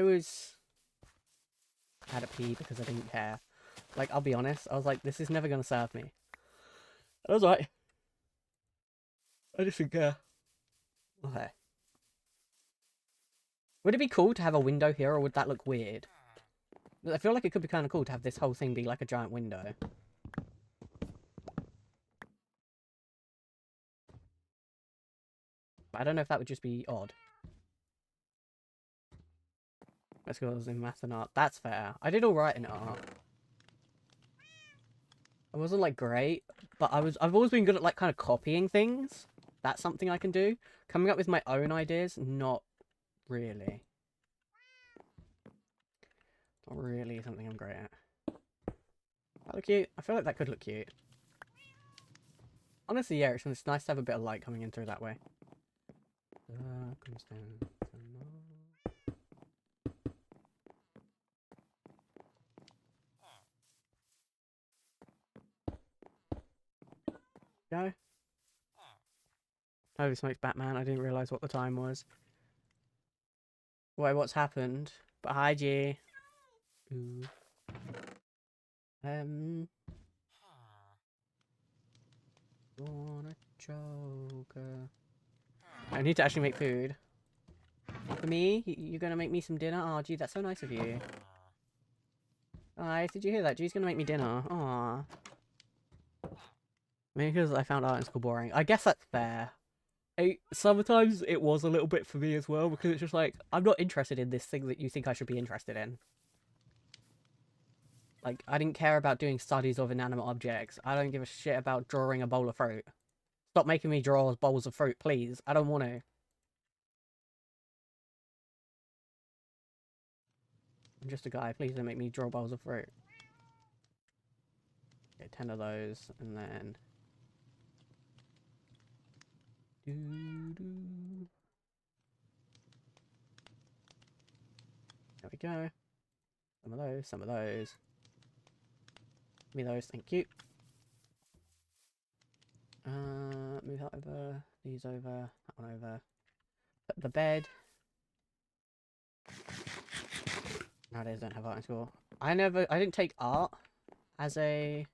had a pee because I didn't care. Like, I'll be honest, I was like, this is never going to serve me. I was like, I just didn't care. Okay. Would it be cool to have a window here, or would that look weird? I feel like it could be kind of cool to have this whole thing be like a giant window. But I don't know if that would just be odd. Let's go in math and art. That's fair. I did alright in art. I wasn't like great, but I've always been good at like kind of copying things. That's something I can do. Coming up with my own ideas, not really. Not really something I'm great at. That look cute? I feel like that could look cute. Honestly, yeah, it's nice to have a bit of light coming in through that way. Go. Holy smokes, Batman, I didn't realise what the time was. Wait, what's happened? But hi, G. Ooh. Wanna choker. I need to actually make food. For me? You're gonna make me some dinner? Oh, gee, that's so nice of you. Alright, did you hear that? G's gonna make me dinner. Aww. Maybe because I found art in school boring. I guess that's fair. Sometimes it was a little bit for me as well, because it's just like, I'm not interested in this thing that you think I should be interested in. Like, I didn't care about doing studies of inanimate objects. I don't give a shit about drawing a bowl of fruit. Stop making me draw bowls of fruit, please. I don't want to. I'm just a guy. Please don't make me draw bowls of fruit. Okay, 10 of those, and then... Doo-doo. There we go. Some of those, some of those. Give me those, thank you. Move that over, these over, that one over. Put the bed. Nowadays don't have art in school. I didn't take art as a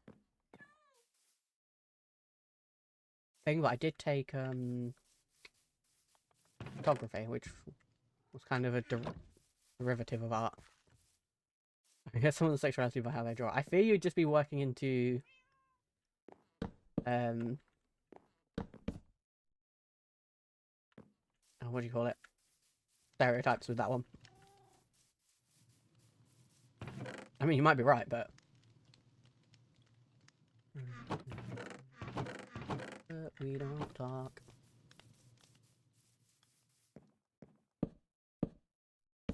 thing, but I did take photography, which was kind of a derivative of art. I guess someone's sexuality by how they draw. I fear you'd just be working into what do you call it? Stereotypes with that one. I mean, you might be right, but... But we don't talk. I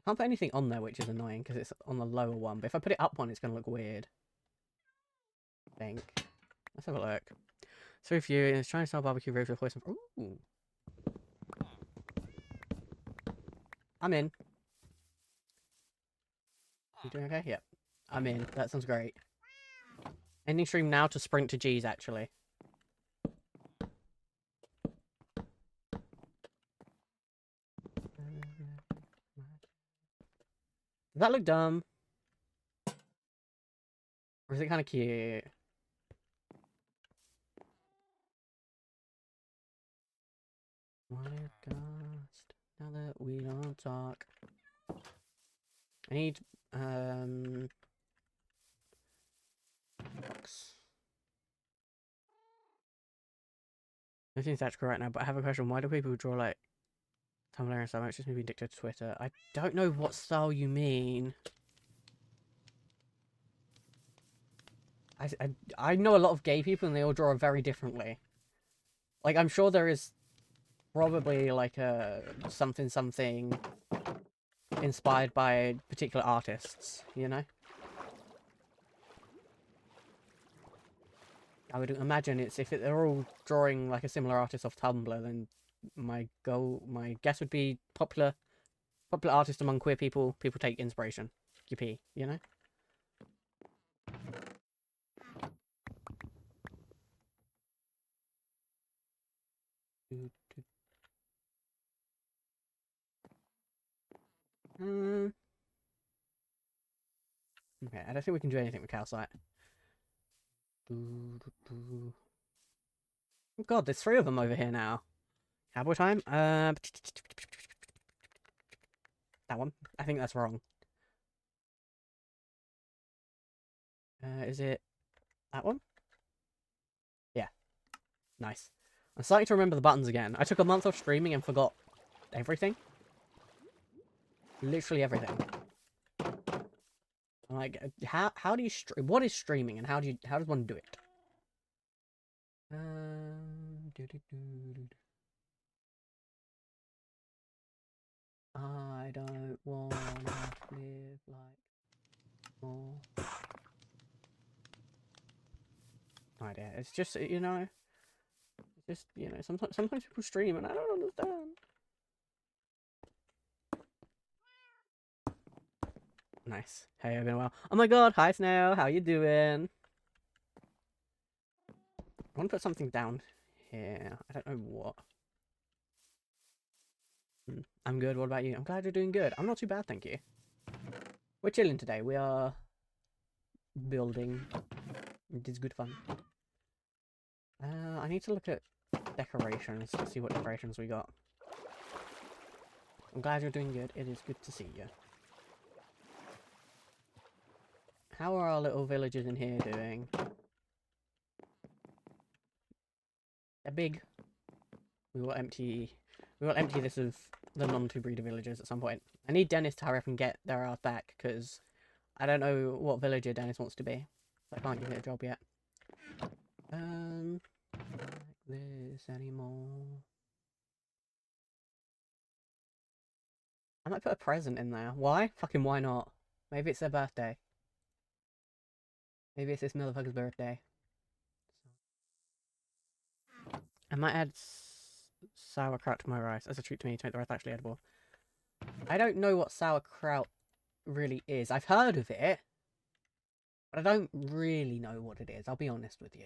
can't put anything on there, which is annoying, because it's on the lower one. But if I put it up one, it's going to look weird. I think. Let's have a look. So if you it's trying to sell barbecue ribs with poison. Ooh. I'm in. You doing okay? Yep. I'm in. That sounds great. Ending stream now to sprint to G's, actually. Does that look dumb? Or is it kind of cute? Podcast. Now that we don't talk. I need box. I think that's correct now, but I have a question. Why do people draw like Tumblr and stuff? It's just maybe addicted to Twitter. I don't know what style you mean. I know a lot of gay people and they all draw very differently. Like, I'm sure there is probably like a something inspired by particular artists, you know? I would imagine if they're all drawing like a similar artist off Tumblr, then my guess would be popular artist among queer people. People take inspiration. QP, you know? Okay, I don't think we can do anything with calcite. Oh god, there's 3 of them over here now. Cowboy time? That one. I think that's wrong. Is it that one? Yeah. Nice. I'm starting to remember the buttons again. I took a month off streaming and forgot everything. Literally everything. I'm like, how do you what is streaming and how does one do it? I don't wanna live like more. No idea. It's just, you know, sometimes people stream and I don't understand. Nice. Hey, I've been a while. Oh my god, hi Snail, how you doing? I want to put something down here. I don't know what. I'm good, what about you? I'm glad you're doing good. I'm not too bad, thank you. We're chilling today. We are building. It is good fun. I need to look at decorations to see what decorations we got. I'm glad you're doing good. It is good to see you. How are our little villagers in here doing? They're big. We will empty this of the non-two-breeder villagers at some point. I need Dennis to hurry up and get their ass back, because I don't know what villager Dennis wants to be. So I can't give it a job yet. Like this anymore. I might put a present in there. Why? Fucking why not? Maybe it's their birthday. Maybe it's this motherfucker's birthday. I might add sauerkraut to my rice as a treat to me to make the rice actually edible. I don't know what sauerkraut really is. I've heard of it, but I don't really know what it is. I'll be honest with you.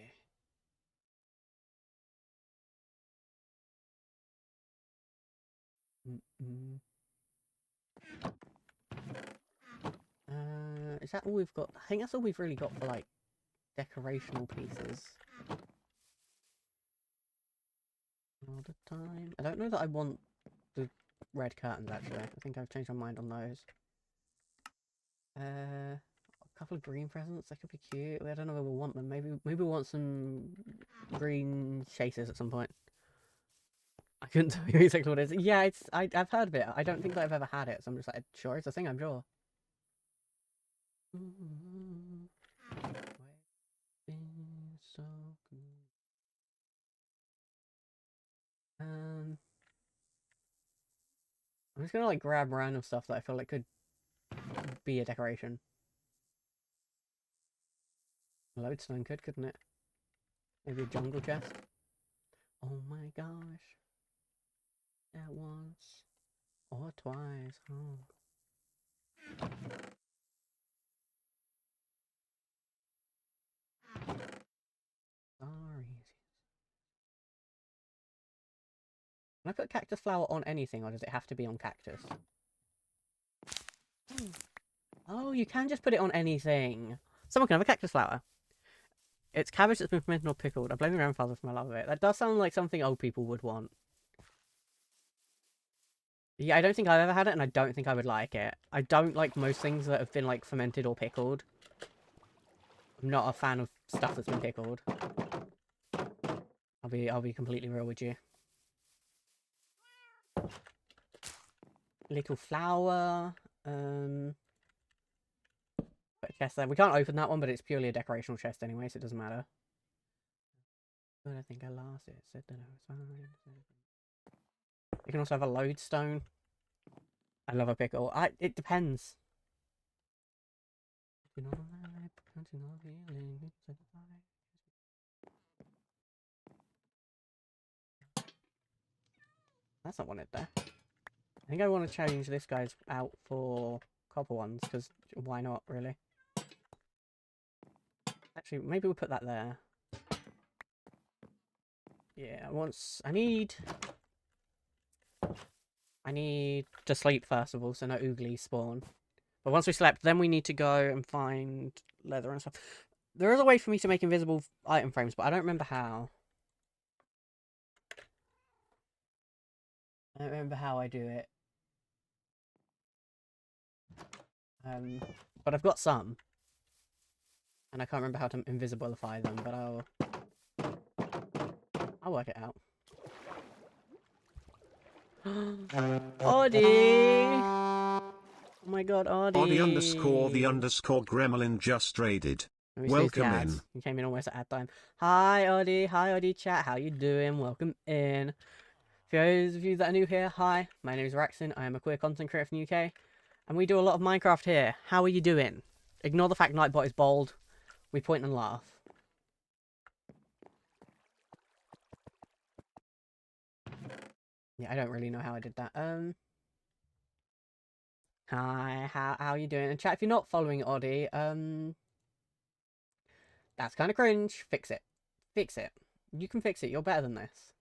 Is that all we've got? I think that's all we've really got for, like, decorational pieces. All the time. I don't know that I want the red curtains, actually. I think I've changed my mind on those. A couple of green presents, that could be cute. I don't know where we'll want them. Maybe we'll want some green chasers at some point. I couldn't tell you exactly what it is. Yeah, I've heard of it. I don't think that I've ever had it, so I'm just like, sure, it's a thing, I'm sure. So good. I'm just gonna like grab random stuff that I feel like could be a decoration. A lodestone could, couldn't it? Maybe a jungle chest. Oh my gosh. That once or twice. Oh. Sorry. Can I put cactus flower on anything, or does it have to be on cactus? Oh, you can just put it on anything. Someone can have a cactus flower. It's cabbage that's been fermented or pickled. I blame my grandfather for my love of it. That does sound like something old people would want. Yeah, I don't think I've ever had it, and I don't think I would like it. I don't like most things that have been, like, fermented or pickled. I'm not a fan of stuff that's been pickled. I'll be completely real with you. Little flower. Put a chest there. We can't open that one, but it's purely a decorational chest anyway, so it doesn't matter. But I think I lost it. Said that I was fine. You can also have a lodestone. I love a pickle. It depends. That's not wanted there. I think I want to change this guy's out for copper ones, because why not, really? Actually, maybe we'll put that there. Yeah, I need to sleep first of all, so no ooglies spawn. But once we slept, then we need to go and find leather and stuff. There is a way for me to make invisible item frames, but I don't remember how. I don't remember how I do it. But I've got some. And I can't remember how to invisibilify them, but I'll work it out. Audie! Oh my god, Audie! Audie_the_underscore gremlin just raided. Welcome in. You came in almost at ad time. Hi Audie chat, how you doing? Welcome in. For those of you that are new here, hi, my name is Raxon, I am a queer content creator from the UK, and we do a lot of Minecraft here. How are you doing? Ignore the fact Nightbot is bald. We point and laugh. Yeah, I don't really know how I did that. Hi, how are you doing? And chat, if you're not following Audie, that's kind of cringe. Fix it. Fix it. You can fix it. You're better than this.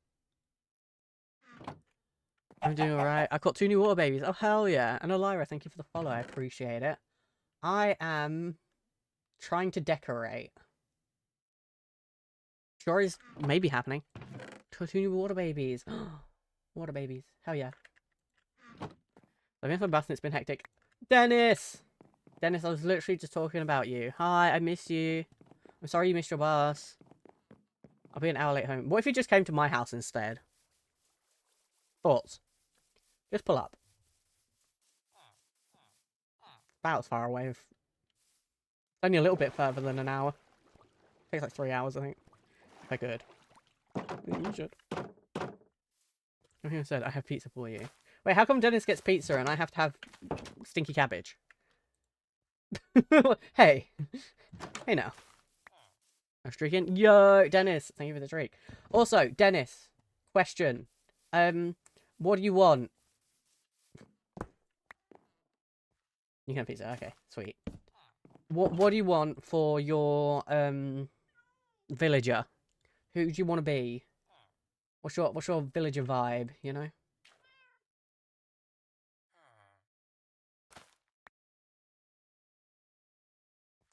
I'm doing alright. I've got 2 new water babies. Oh, hell yeah. And Elira, thank you for the follow. I appreciate it. I am trying to decorate. Sure is maybe happening. 2 new water babies. Water babies. Hell yeah. I've been for a bus and it's been hectic. Dennis! Dennis, I was literally just talking about you. Hi, I miss you. I'm sorry you missed your bus. I'll be an hour late home. What if you just came to my house instead? Thoughts? Just pull up. About as far away. Only a little bit further than an hour. Takes like 3 hours, I think. I could. You should. I said I have pizza for you. Wait, how come Dennis gets pizza and I have to have stinky cabbage? Hey. Hey now. I'm streaking. Yo, Dennis, thank you for the streak. Also, Dennis, question. What do you want? You can have pizza. Okay, sweet. What do you want for your villager? Who do you want to be? What's your villager vibe, you know?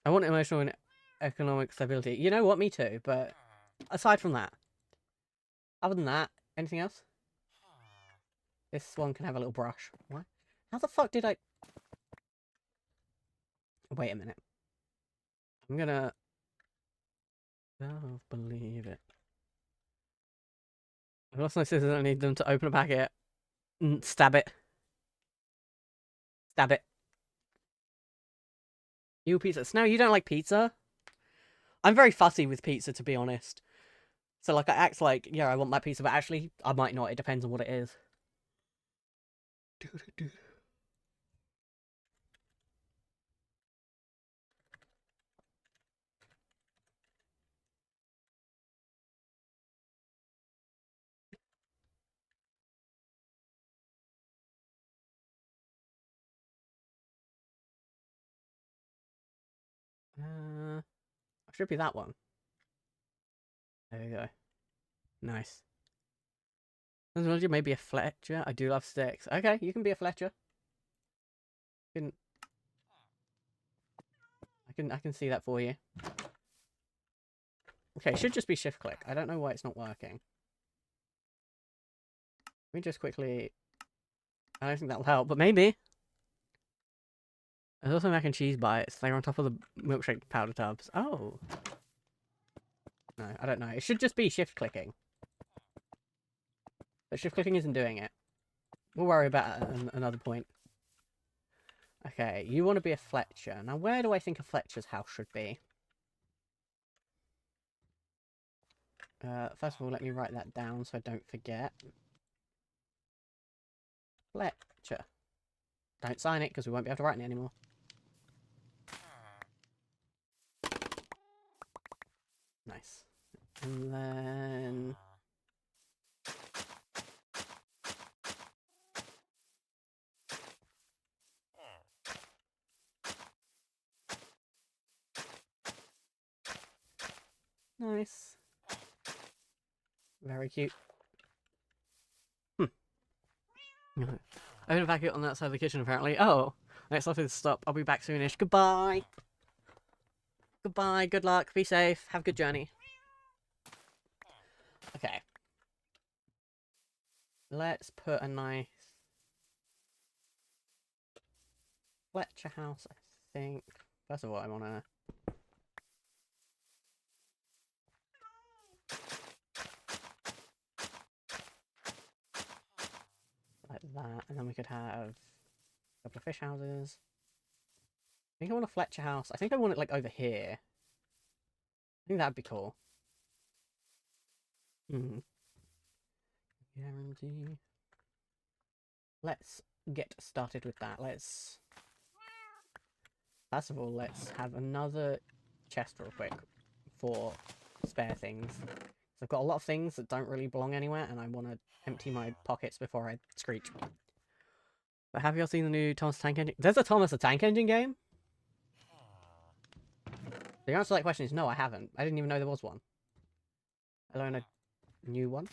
I want emotional and economic stability. You know what? Me too. But aside from that, other than that, anything else? This one can have a little brush. What? How the fuck did I... Wait a minute. I'm gonna... Oh, believe it. I've lost my scissors. I need them to open a packet. Stab it. Stab it. You pizza. Snow, you don't like pizza? I'm very fussy with pizza, to be honest. So, like, I act like, yeah, I want that pizza, but actually, I might not. It depends on what it is. Should be that one. There you go. Nice. Maybe a Fletcher. I do love sticks. Okay, you can be a Fletcher. I can see that for you. Okay, it should just be shift click. I don't know why it's not working. Let me just quickly... I don't think that'll help, but maybe. There's also mac and cheese bites. They're on top of the milkshake powder tubs. Oh. No, I don't know. It should just be shift clicking. But shift clicking isn't doing it. We'll worry about it at another point. Okay, you want to be a Fletcher. Now, where do I think a Fletcher's house should be? First of all, let me write that down so I don't forget. Fletcher. Don't sign it, because we won't be able to write it anymore. Nice. And then... Nice. Very cute. Open a packet on that side of the kitchen, apparently. Oh, next off is stop. I'll be back soonish. Goodbye. Goodbye. Good luck. Be safe. Have a good journey. Okay. Let's put a nice Fletcher house, I think. First of all, I want to... like that, and then we could have a couple of fish houses. I think I want a Fletcher house. I think I want it like over here. I think that'd be cool. Guarantee. Let's get started with that. First of all, let's have another chest real quick for spare things. So I've got a lot of things that don't really belong anywhere, and I want to empty my pockets before I screech. But have you all seen the new Thomas the Tank Engine? There's a Thomas the Tank Engine game? The answer to that question is no, I haven't. I didn't even know there was one. I learned a new one.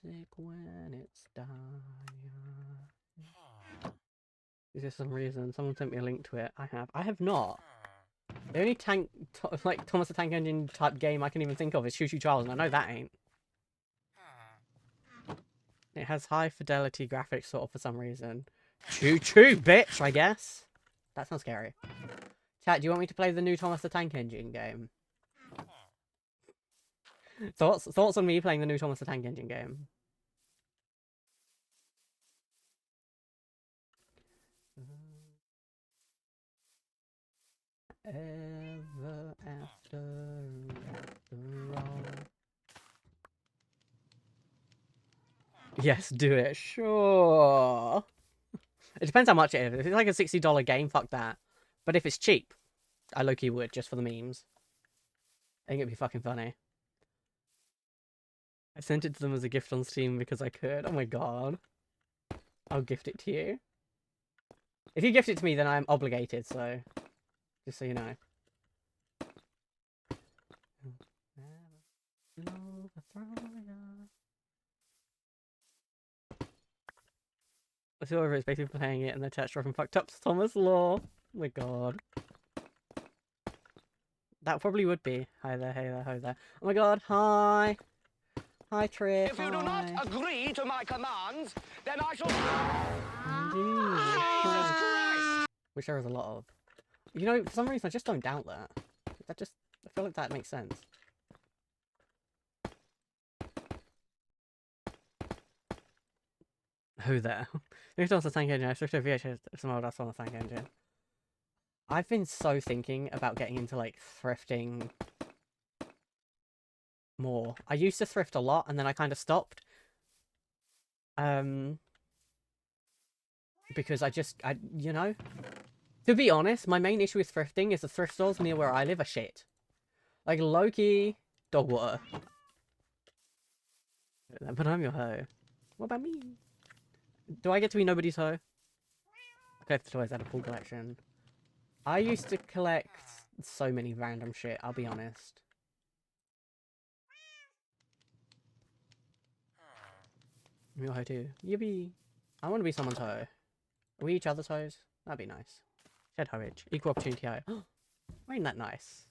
Music when it's dire. Is there some reason? Someone sent me a link to it. I have not. The only like Thomas the Tank Engine type game I can even think of is Choo Choo Charles, and I know that ain't. It has high fidelity graphics sort of for some reason. Choo choo, bitch, I guess. That sounds scary. Chat, do you want me to play the new Thomas the Tank Engine game? Thoughts on me playing the new Thomas the Tank Engine game? Ever after all. Yes, do it. Sure. It depends how much it is. If it's like a $60 game, fuck that. But if it's cheap, I low-key would, just for the memes. I think it'd be fucking funny. I sent it to them as a gift on Steam because I could. Oh my god. I'll gift it to you. If you gift it to me, then I'm obligated, so... Just so you know. Whoever is basically playing it and the chat from fucked up Thomas Law. Oh my god. That probably would be. Hi there, hey there, hi there. Oh my god, hi. Hi, Trip. If you do not agree to my commands, then I shall... Jesus Christ. Which there is a lot of. You know, for some reason I just don't doubt that. I feel like that makes sense. Who there? Who's on the tank engine? I switched to VHS some old ass on the tank engine. I've been so thinking about getting into like thrifting more. I used to thrift a lot and then I kind of stopped. Because you know, to be honest, my main issue with thrifting is the thrift stores near where I live are shit. Like Loki, dog water. But I'm your hoe. What about me? Do I get to be nobody's hoe? I collect the toys out of full collection. I used to collect so many random shit, I'll be honest. I'm your hoe too. Yippee. I want to be someone's hoe. Are we each other's hoes? That'd be nice. Shed hoeage. Equal opportunity hoe. Ain't that nice?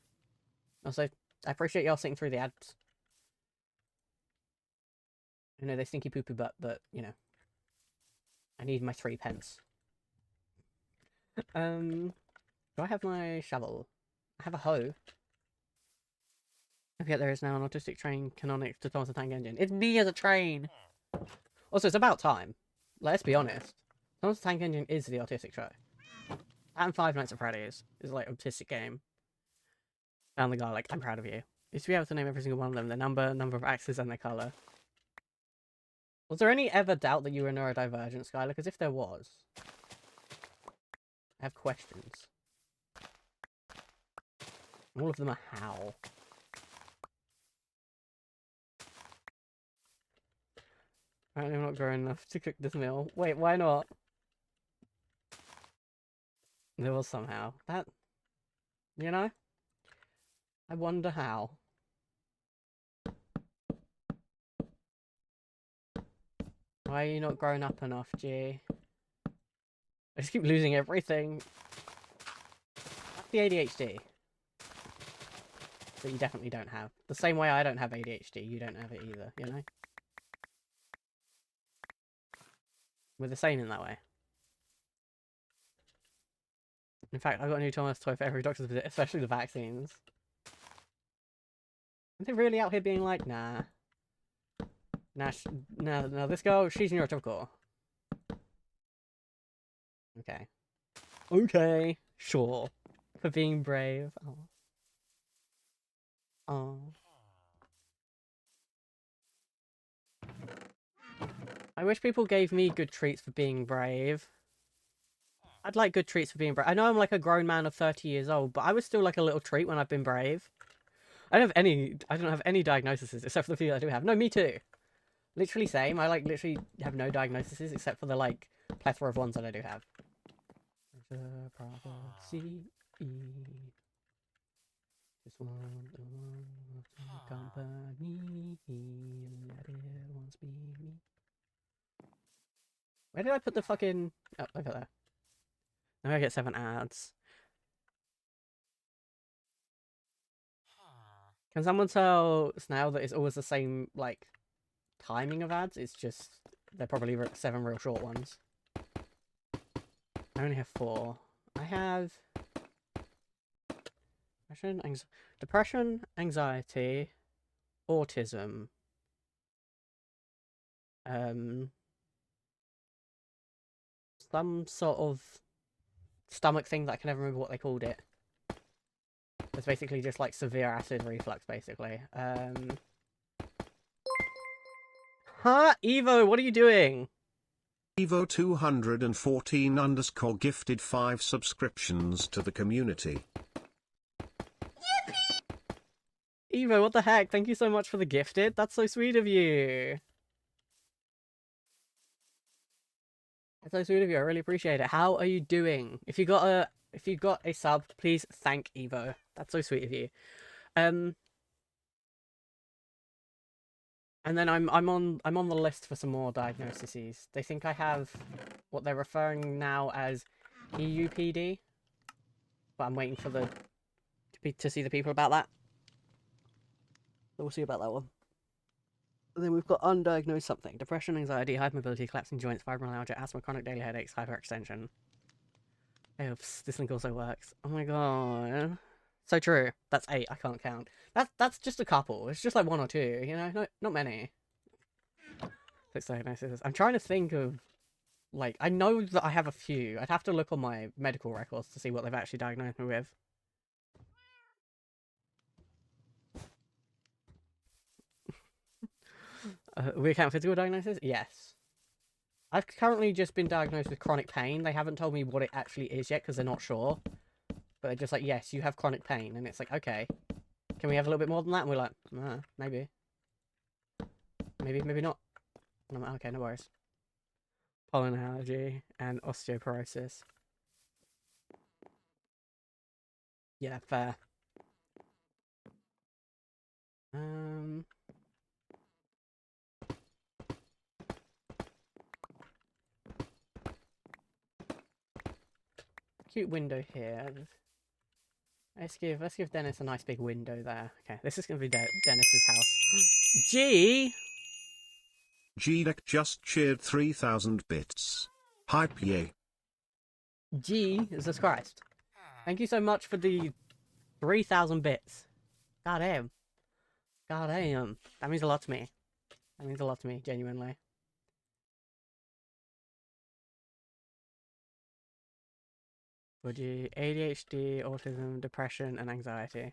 Also, I appreciate y'all sitting through the ads. I know they stinky poo poo butt, but, you know. I need my 3 pence. Do I have my shovel? I have a hoe. I forget there is now an autistic train canonic to Thomas the Tank Engine. It's me as a train! Also, it's about time. Let's be honest. Thomas the Tank Engine is the autistic show. And Five Nights at Freddy's is like autistic game. Found the guy like, I'm proud of you. Used to be able to name every single one of them, their number of axes, and their colour. Was there any ever doubt that you were neurodivergent, Skylar? Because if there was, I have questions. All of them are how. Apparently I'm not growing enough to cook this meal. Wait, why not? There was somehow. That, you know? I wonder how. Why are you not growing up enough, G? I just keep losing everything. That's the ADHD. That you definitely don't have. The same way I don't have ADHD, you don't have it either, you know? We're the same in that way. In fact, I've got a new Thomas toy for every doctor's visit, especially the vaccines. Are they really out here being like, nah. Nah, no, this girl, she's neurotypical. Okay. Okay, sure. For being brave. Oh. Oh. I wish people gave me good treats for being brave. I'd like good treats for being brave. I know I'm like a grown man of 30 years old, but I was still like a little treat when I've been brave. I don't have any diagnoses except for the few I do have. No, me too. Literally same. I like literally have no diagnoses except for the like plethora of ones that I do have. Prophecy. Just want company. Let it once be me. Where did I put the fucking... Oh, over there. Now I get 7 ads. Can someone tell Snail that it's always the same, like, timing of ads? It's just... They're probably 7 real short ones. I only have 4. I have... Depression, anxiety, autism, some sort of stomach thing that I can never remember what they called it. It's basically just like severe acid reflux, basically. Huh? Evo, what are you doing? Evo 214 _ gifted 5 subscriptions to the community. Evo, what the heck? Thank you so much for the gifted. That's so sweet of you. That's so sweet of you. I really appreciate it. How are you doing? If you got a sub, please thank Evo. That's so sweet of you. And then I'm on the list for some more diagnoses. They think I have what they're referring now as EUPD, but I'm waiting for to see the people about that. So we'll see about that one. And then we've got undiagnosed something: depression, anxiety, hypermobility, collapsing joints, fibromyalgia, asthma, chronic daily headaches, hyperextension. Oops, this link also works. Oh my god. So true. That's 8. I can't count. That's just a couple. It's just like 1 or 2, you know? Not many. 6 diagnoses. I'm trying to think of, like, I know that I have a few. I'd have to look on my medical records to see what they've actually diagnosed me with. We account for physical diagnosis? Yes. I've currently just been diagnosed with chronic pain. They haven't told me what it actually is yet because they're not sure. But they're just like, yes, you have chronic pain. And it's like, okay. Can we have a little bit more than that? And we're like, maybe. Maybe not. And I'm like, okay, no worries. Pollen allergy and osteoporosis. Yeah, fair. Cute window here. Let's give Dennis a nice big window there. Okay, this is gonna be Dennis's house. G. G-Deck just cheered 3,000 bits. Hype yay. Jesus Christ. Thank you so much for the 3,000 bits. God damn. God damn. That means a lot to me. That means a lot to me, genuinely. Would you ADHD, autism, depression, and anxiety?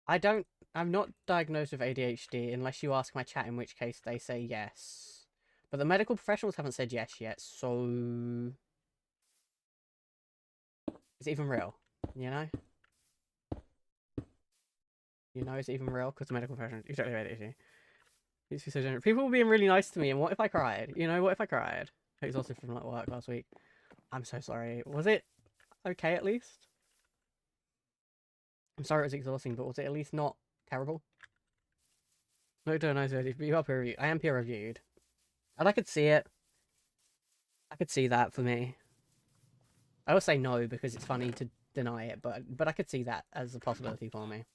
I'm not diagnosed with ADHD unless you ask my chat, in which case they say yes. But the medical professionals haven't said yes yet, so... Is it even real? You know? You know, is it even real? Because the medical professionals... You don't have ADHD. It's so generous. People were being really nice to me, and what if I cried? You know, what if I cried? I was exhausted from like work last week. I'm so sorry. Was it okay at least? I'm sorry it was exhausting, but was it at least not terrible? No, don't know, but you are peer reviewed. I am peer reviewed. And I could see it. I could see that for me. I will say no because it's funny to deny it, but I could see that as a possibility for me.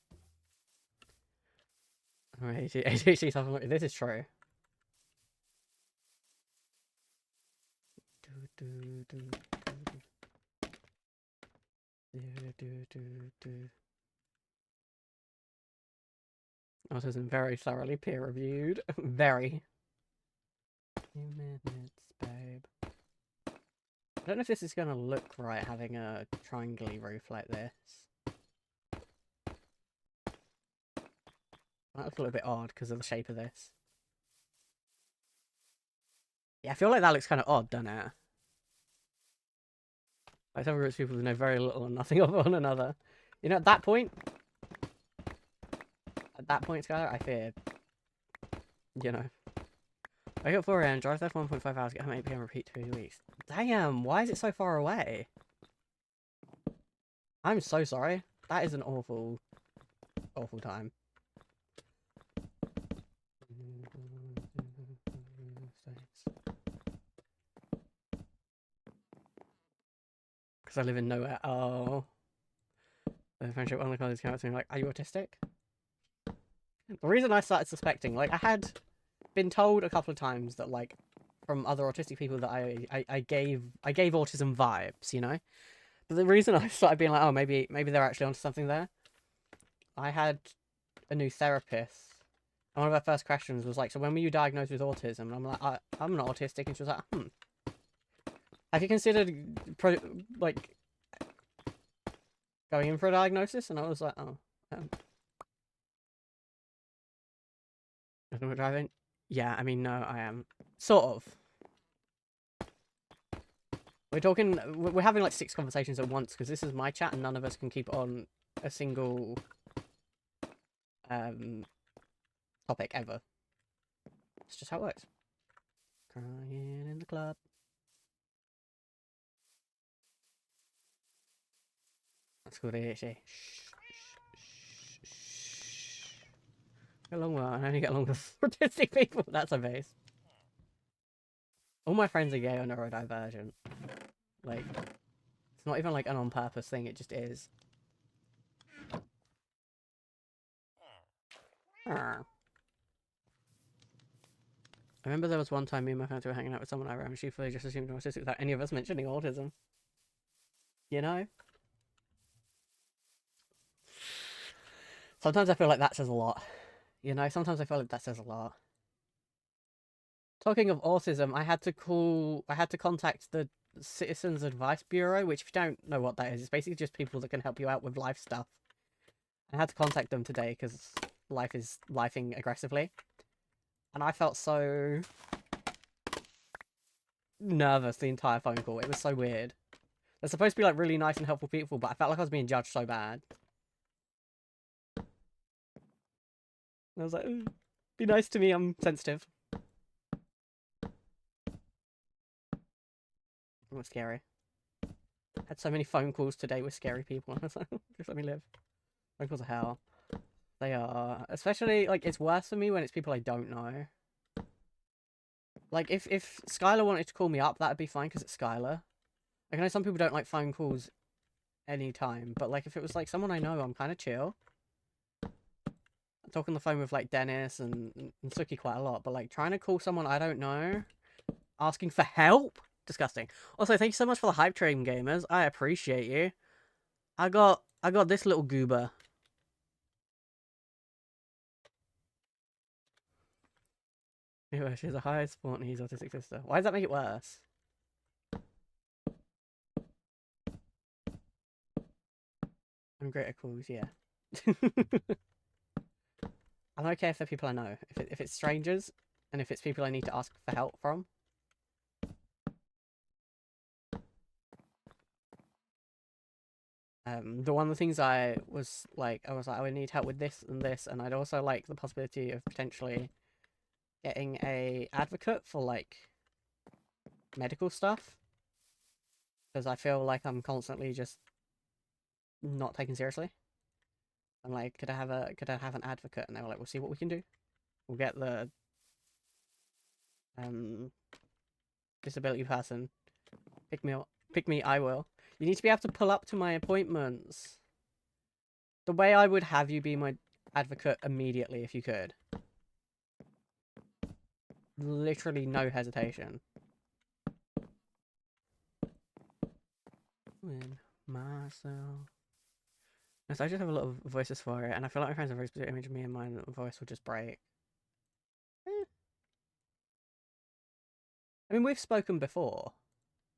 Alright, ADHD something. This is true. Autism very thoroughly peer reviewed. Very. Few minutes, babe. I don't know if this is gonna look right having a triangle-y roof like this. That looks a little bit odd because of the shape of this. Yeah, I feel like that looks kind of odd, doesn't it? Like several groups of people who know very little or nothing of one another. You know, at that point, Skylar, I feared. You know. Wake up 4 AM, drive there for 1.5 hours, get home 8 PM, repeat 2 weeks. Damn, why is it so far away? I'm so sorry. That is an awful, awful time. Because I live in nowhere. Oh. The friendship one of the colleagues came up to me like, are you autistic? The reason I started suspecting, like, I had been told a couple of times that, like, from other autistic people that I gave autism vibes, you know? But the reason I started being like, oh, maybe they're actually onto something there. I had a new therapist, and one of her first questions was like, so when were you diagnosed with autism? And I'm like, I'm not autistic. And she was like, have you considered, going in for a diagnosis, and I was like, oh. We're driving? Yeah, I mean, no, I am. Sort of. We're talking, we're having like 6 conversations at once, because this is my chat, and none of us can keep on a single, topic ever. It's just how it works. Crying in the club. That's good, actually. Get along well. I only get along with autistic people. That's a base. All my friends are gay or neurodivergent. Like, it's not even like an on purpose thing, it just is. I remember there was one time me and my friends were hanging out with someone I and she fully just assumed I was autistic without any of us mentioning autism. You know? Sometimes I feel like that says a lot. You know, sometimes I feel like that says a lot. Talking of autism, I had to contact the Citizens Advice Bureau, which if you don't know what that is, it's basically just people that can help you out with life stuff. I had to contact them today because life is lifing aggressively. And I felt so nervous the entire phone call. It was so weird. They're supposed to be like really nice and helpful people, but I felt like I was being judged so bad. I was like, be nice to me, I'm sensitive. It was scary. Had so many phone calls today with scary people. I was like, just let me live. Phone calls are hell. They are. Especially, like, it's worse for me when it's people I don't know. Like, if Skylar wanted to call me up, that'd be fine, because it's Skylar. Like, I know some people don't like phone calls anytime, but, like, if it was, like, someone I know, I'm kind of chill. I talk on the phone with, like, Dennis and Suki quite a lot, but, like, trying to call someone I don't know, asking for help? Disgusting. Also, thank you so much for the hype train, gamers. I appreciate you. I got this little goober. Anyway, she's a high sport and he's autistic sister. Why does that make it worse? I'm great at calls, yeah. I'm okay if they're people I know. If it's strangers, and if it's people I need to ask for help from. The one of the things I was like, I would need help with this and this, and I'd also like the possibility of potentially getting a advocate for, like, medical stuff. Because I feel like I'm constantly just not taken seriously. I'm like, could I have an advocate? And they were like, we'll see what we can do. We'll get the disability person. Pick me up. Pick me, I will. You need to be able to pull up to my appointments. The way I would have you be my advocate immediately if you could. Literally no hesitation. Win myself. So I just have a lot of voices for it, and I feel like my friends have a very specific image of me and my voice will just break. I mean, we've spoken before.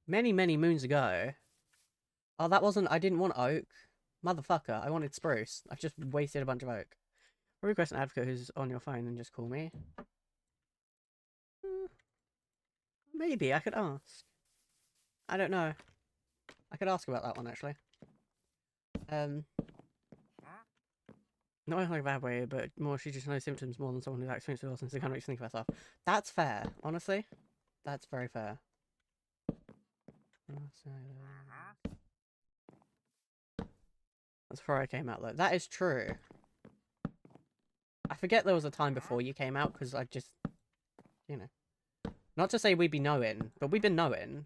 Many, many moons ago. Oh, that wasn't... I didn't want oak. Motherfucker, I wanted spruce. I've just wasted a bunch of oak. I'll request an advocate who's on your phone and just call me. Maybe I could ask. I don't know. I could ask about that one, actually. Not in like a bad way, but more she just knows symptoms more than someone who's experienced with autism, so kind of makes you think of herself. That's fair, honestly. That's very fair. That's before I came out, though. That is true. I forget there was a time before you came out, because I just... You know. Not to say we'd be knowing, but we've been knowing.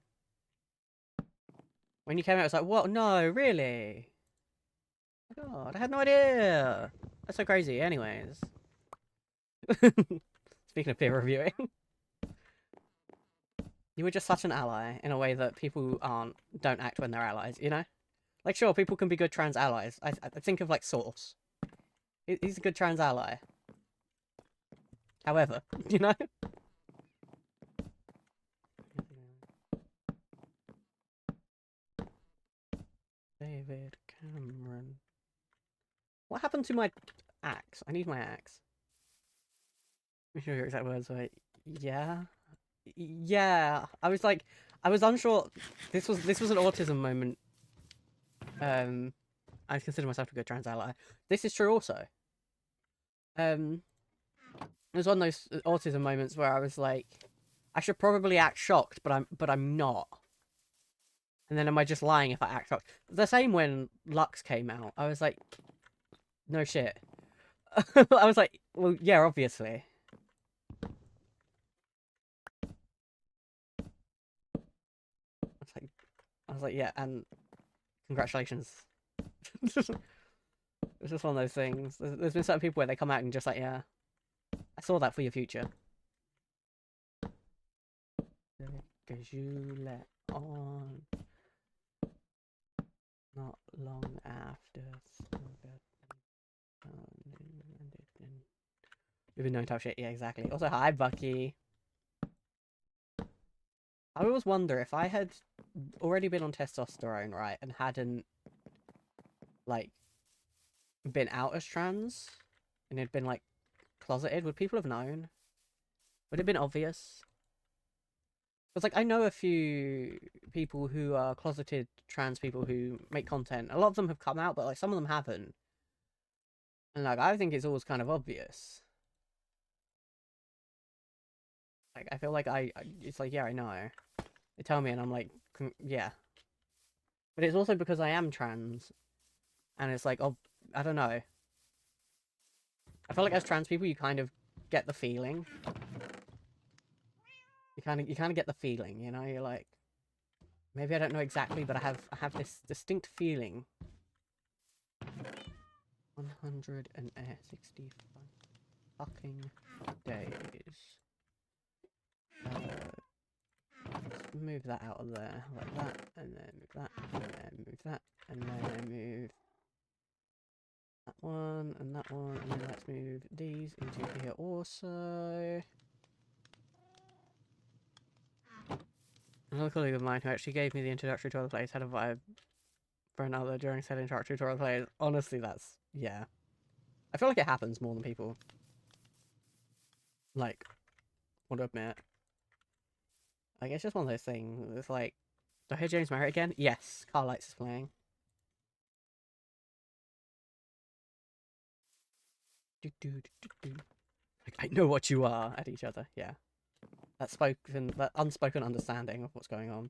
When you came out, it's like, what? No, really? Oh my god, I had no idea! That's so crazy, anyways. Speaking of peer reviewing. You were just such an ally in a way that people don't act when they're allies, you know? Like, sure, people can be good trans allies. I think of, like, Source. He's a good trans ally. However, you know? David Cameron. What happened to my axe? I need my axe. I'm sure your exact words were, yeah. Yeah. I was like, I was unsure. This was an autism moment. I consider myself a good trans ally. This is true also. It was one of those autism moments where I was like, I should probably act shocked, but I'm not. And then am I just lying if I act shocked? The same when Lux came out. I was like, no shit. I was like, well, yeah, obviously. I was like, yeah, and congratulations. It's just one of those things. There's been certain people where they come out and just like, yeah, I saw that for your future. Because you let on not long after. We've been known to have shit. Yeah, exactly. Also, hi, Bucky. I always wonder if I had already been on testosterone, right, and hadn't, like, been out as trans, and had been, like, closeted, would people have known? Would it have been obvious? Because, like, I know a few people who are closeted trans people who make content. A lot of them have come out, but, like, some of them haven't. And, like, I think it's always kind of obvious. Like, I feel like it's like, yeah, I know. They tell me and I'm like, yeah. But it's also because I am trans. And it's like, oh, I don't know. I feel like as trans people, you kind of get the feeling. You kind of get the feeling, you know? You're like, maybe I don't know exactly, but I have this distinct feeling. 165 fucking days. Let's move that out of there, like that, and then move that, and then move that, and then move that one, and then let's move these into here also. Another colleague of mine who actually gave me the introductory to other plays had a vibe for another during said introductory to other plays. Honestly, that's, yeah. I feel like it happens more than people, like, want to admit. Like, it's just one of those things. It's like, do I hear James Merritt again? Yes, Carl Lights is playing. Like, I know what you are at each other, yeah. That unspoken understanding of what's going on.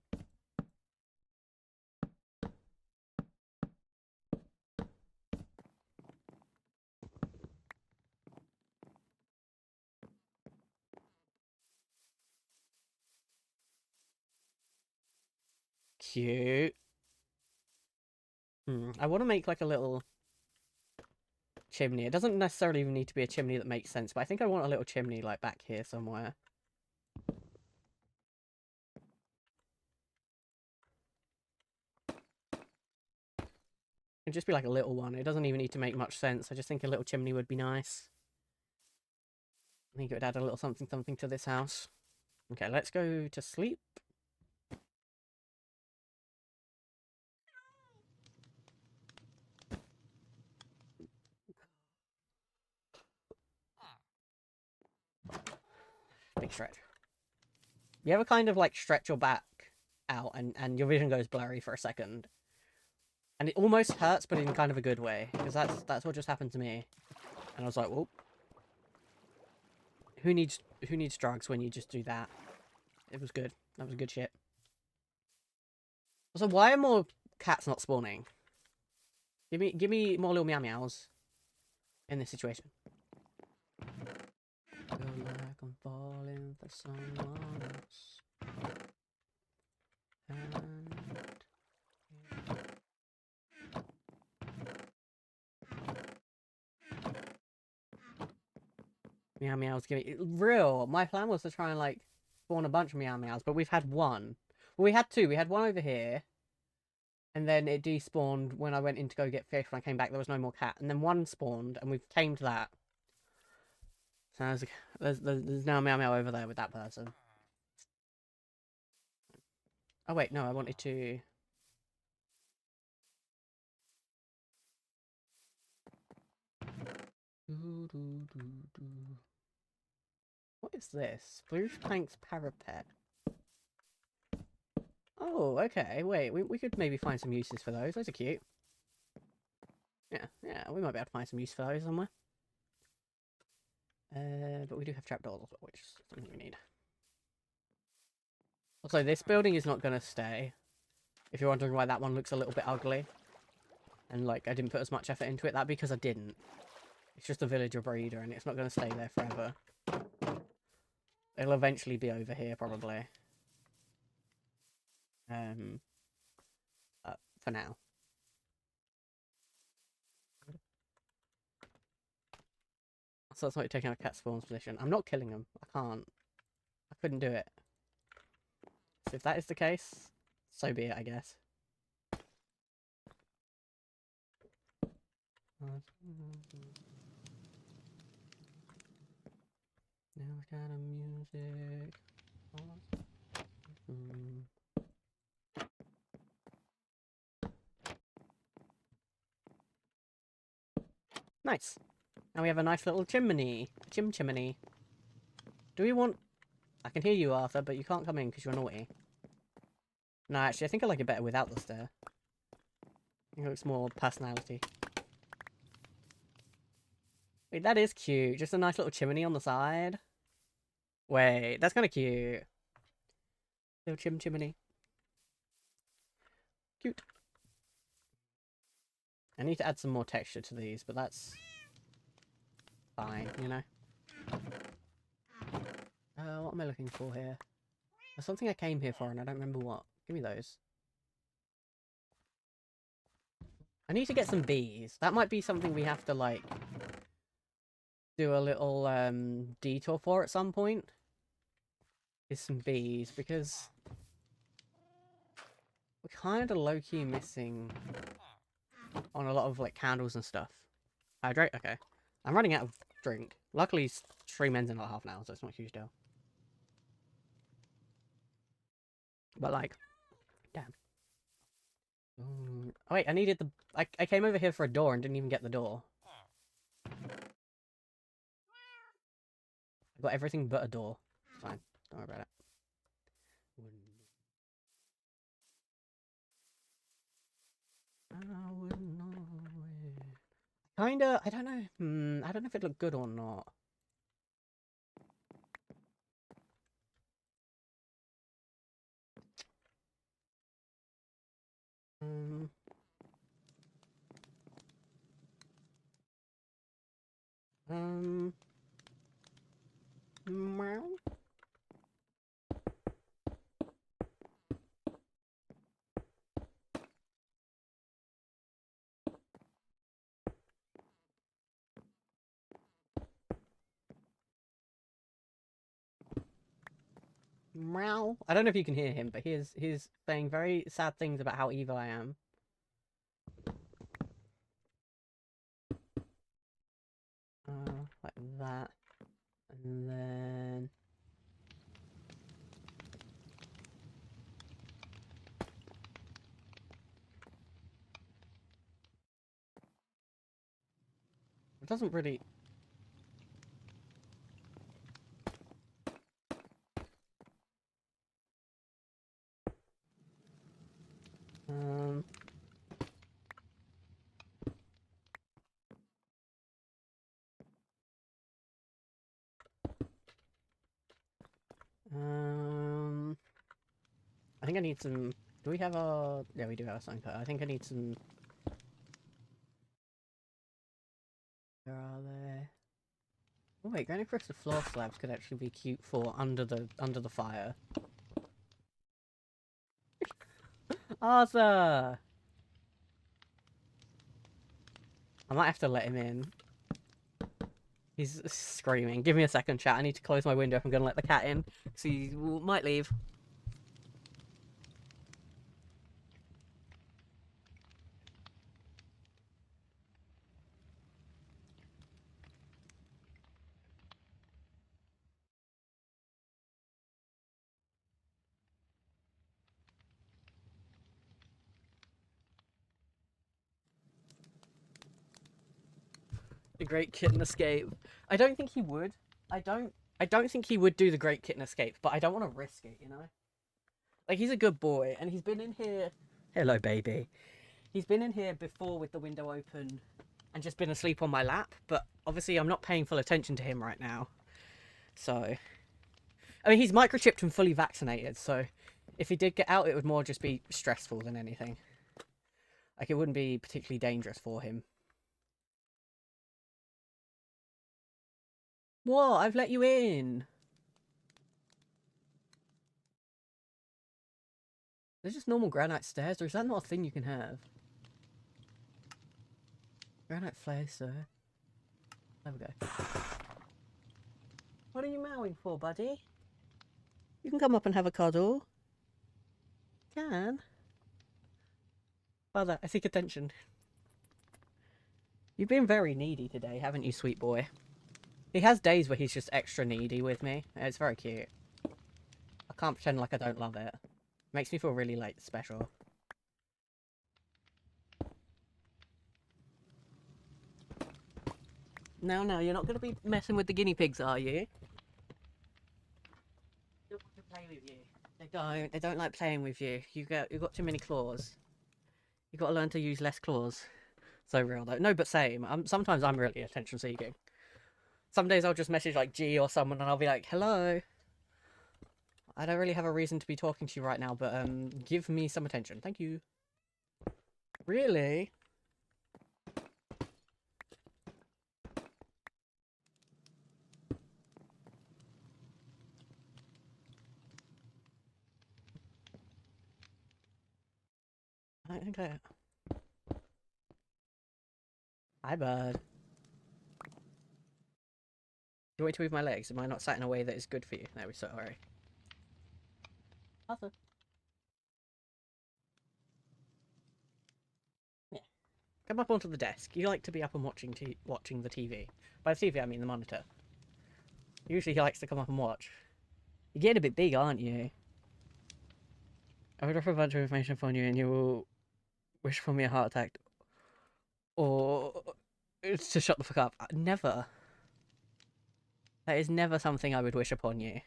Cute. I want to make like a little chimney. It doesn't necessarily even need to be a chimney that makes sense, but I think I want a little chimney like back here somewhere. It'd just be like a little one. It doesn't even need to make much sense. I just think a little chimney would be nice. I think it would add a little something to this house. Okay, let's go to sleep. Big stretch. You ever kind of like stretch your back out and your vision goes blurry for a second? And it almost hurts, but in kind of a good way. Because that's what just happened to me. And I was like, whoop. Who needs drugs when you just do that? It was good. That was good shit. Also, why are more cats not spawning? Give me more little meow meows in this situation. Feel like I'm falling for someone else. And meow meows give me real. My plan was to try and like spawn a bunch of meow meows, but we've had one. Well, we had two. We had one over here, and then it despawned when I went in to go get fish. When I came back, there was no more cat, and then one spawned, and we've tamed that. So there's now a meow meow over there with that person. Oh wait, no, I wanted to. What is this? Blue planks parapet. Oh, okay. Wait, we could maybe find some uses for those. Those are cute. Yeah, we might be able to find some use for those somewhere. But we do have trapdoors, which is something we need. Also, this building is not going to stay. If you're wondering why that one looks a little bit ugly. And, like, I didn't put as much effort into it, that'd be because I didn't. It's just a villager breeder, and it's not going to stay there forever. It'll eventually be over here, probably. For now. So that's not taking out cat spawn's position. I'm not killing them. I can't. I couldn't do it. So if that is the case, so be it, I guess. Now it's kind of music. Nice. Now we have a nice little chimney. Chimney. Do we want... I can hear you, Arthur, but you can't come in because you're naughty. No, actually, I think I like it better without the stair. I think it looks more personality. Wait, that is cute. Just a nice little chimney on the side. Wait, that's kind of cute. Little chimney. Cute. I need to add some more texture to these, but that's fine, you know? What am I looking for here? There's something I came here for and I don't remember what. Give me those. I need to get some bees. That might be something we have to, like, do a little, detour for at some point. Is some bees, because we're kind of low-key missing on a lot of, like, candles and stuff. Hydrate? Okay. I'm running out of drink. Luckily, it's 3 minutes and a half now, so it's not a huge deal. But, like, damn. Oh, wait, I needed the... I came over here for a door and didn't even get the door. I got everything but a door. It's fine. Don't worry about it. I wouldn't know it. Kinda, I don't know. I don't know if it looked good or not. Meow. Meow. I don't know if you can hear him, but he's saying very sad things about how evil I am. Like that. And then... It doesn't really... I think I need some... Do we have a... Yeah, we do have a sign cut. I think I need some... Where are they? Oh wait, going across the floor slabs could actually be cute for under the fire. Arthur! I might have to let him in. He's screaming. Give me a second, chat. I need to close my window if I'm going to let the cat in. So he might leave. The Great Kitten Escape. I don't think he would. I don't think he would do the Great Kitten Escape, but I don't want to risk it, you know? Like, he's a good boy, and he's been in here... Hello, baby. He's been in here before with the window open and just been asleep on my lap, but obviously I'm not paying full attention to him right now. So... I mean, he's microchipped and fully vaccinated, so if he did get out, it would more just be stressful than anything. Like, it wouldn't be particularly dangerous for him. What? I've let you in. There's just normal granite stairs, or is that not a thing you can have? Granite flares, sir. There we go. What are you mowing for, buddy? You can come up and have a cuddle. Can. Father, I seek attention. You've been very needy today, haven't you, sweet boy? He has days where he's just extra needy with me. It's very cute. I can't pretend like I don't love it. Makes me feel really, like, special. No, you're not going to be messing with the guinea pigs, are you? They don't want to play with you. They don't like playing with you. You've got too many claws. You've got to learn to use less claws. So real, though. No, but same. Sometimes I'm really attention-seeking. Some days I'll just message, like, G or someone, and I'll be like, hello. I don't really have a reason to be talking to you right now, but, give me some attention. Thank you. Really? Okay. Hi, bud. Do you want me to move my legs? Am I not sat in a way that is good for you? There we go. Sorry. Arthur. Yeah. Come up onto the desk. You like to be up and watching the TV. By the TV, I mean the monitor. Usually he likes to come up and watch. You're getting a bit big, aren't you? I would offer a bunch of information upon you and you will wish for me a heart attack. Or it's to shut the fuck up. Never. That is never something I would wish upon you.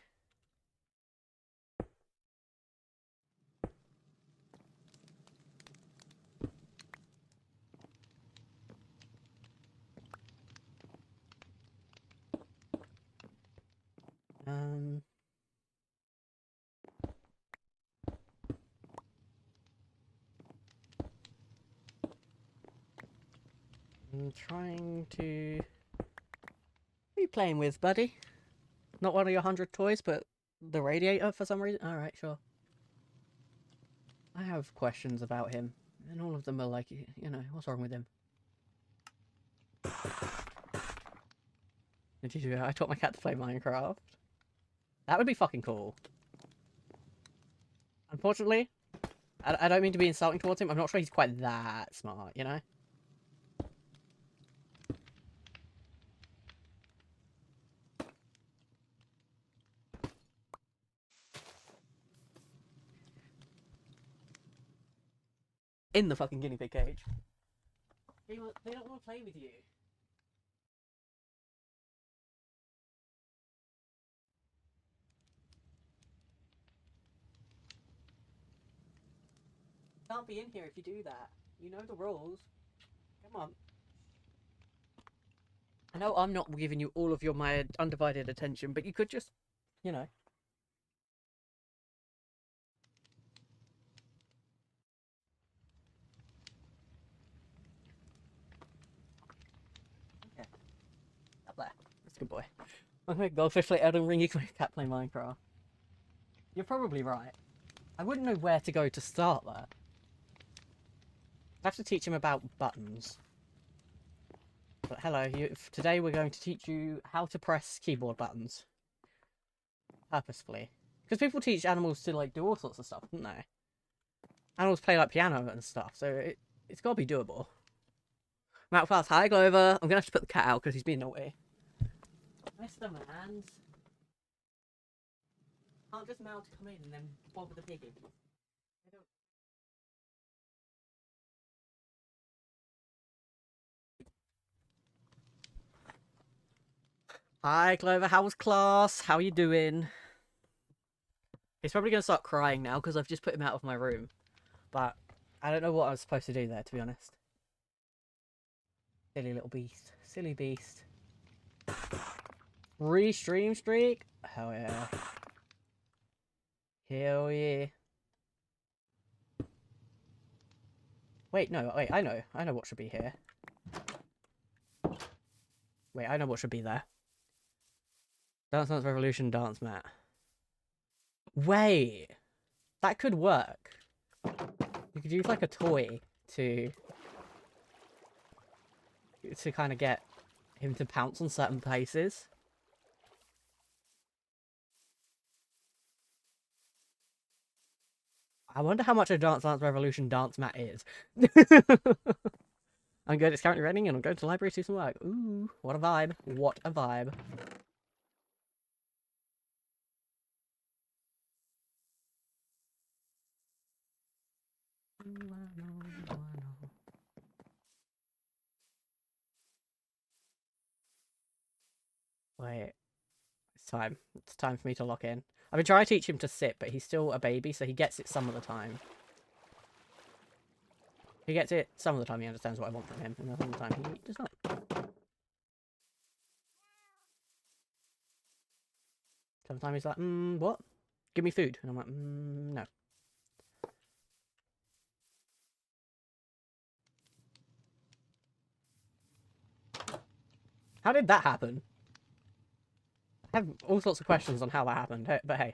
I'm trying to... What are you playing with, buddy? Not one of your 100 toys, but the radiator for some reason? Alright, sure. I have questions about him, and all of them are like, you know, what's wrong with him? Did you do? I taught my cat to play Minecraft. That would be fucking cool. Unfortunately, I don't mean to be insulting towards him. I'm not sure he's quite that smart, you know? In the fucking guinea pig cage. They don't want to play with you. Can't be in here if you do that. You know the rules. Come on. I know I'm not giving you all of my undivided attention, but you could just, you know. Okay. Up there. That's a good boy. I'm gonna go officially Elden Ring, you can make cat play Minecraft. You're probably right. I wouldn't know where to go to start that. I'd have to teach him about buttons. But hello, today we're going to teach you how to press keyboard buttons. Purposefully. Because people teach animals to, like, do all sorts of stuff, don't they? Animals play, like, piano and stuff, so it's gotta be doable. Matt Fast, hi Glover. I'm gonna have to put the cat out because he's being naughty. Mr. Mans. Can't just Mal to come in and then bother the piggy. Hi, Clover. How was class? How you doing? He's probably going to start crying now because I've just put him out of my room. But I don't know what I was supposed to do there, to be honest. Silly little beast. Silly beast. Restream streak? Hell yeah. Hell yeah. Wait, no, wait, I know. I know what should be here. Wait, I know what should be there. Dance Dance Revolution dance mat. Wait! That could work. You could use like a toy to kind of get him to pounce on certain places. I wonder how much a Dance Dance Revolution dance mat is. I'm good, it's currently raining and I'm going to the library to do some work. Ooh, what a vibe. What a vibe. Wait, it's time. It's time for me to lock in. I've been trying to teach him to sit, but he's still a baby, so he gets it some of the time. He gets it some of the time, he understands what I want from him, and some of the time he does not. Sometimes he's like, what? Give me food. And I'm like, no. How did that happen? I have all sorts of questions on how that happened, but hey.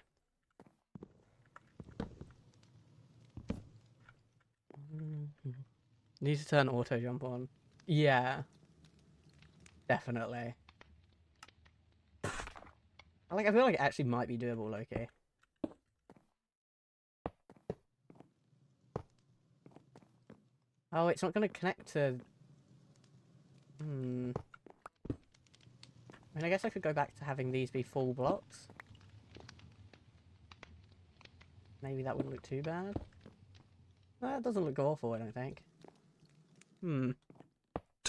Need to turn auto jump on. Yeah. Definitely. I feel like it actually might be doable, Loki. Oh, it's not going to connect to... I mean, I guess I could go back to having these be full blocks. Maybe that wouldn't look too bad. That doesn't look awful, I don't think. To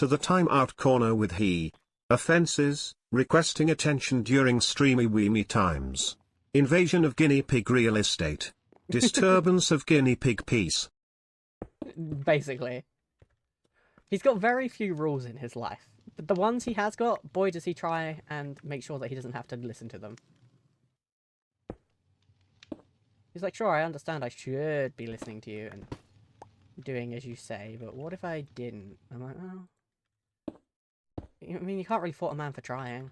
the timeout corner with he. Offenses, requesting attention during streamy weemy times. Invasion of guinea pig real estate. Disturbance of guinea pig peace. Basically. He's got very few rules in his life. But the ones he has got, boy does he try and make sure that he doesn't have to listen to them. He's like, sure, I understand I should be listening to you and doing as you say, but what if I didn't? I'm like, oh. I mean, you can't really fault a man for trying.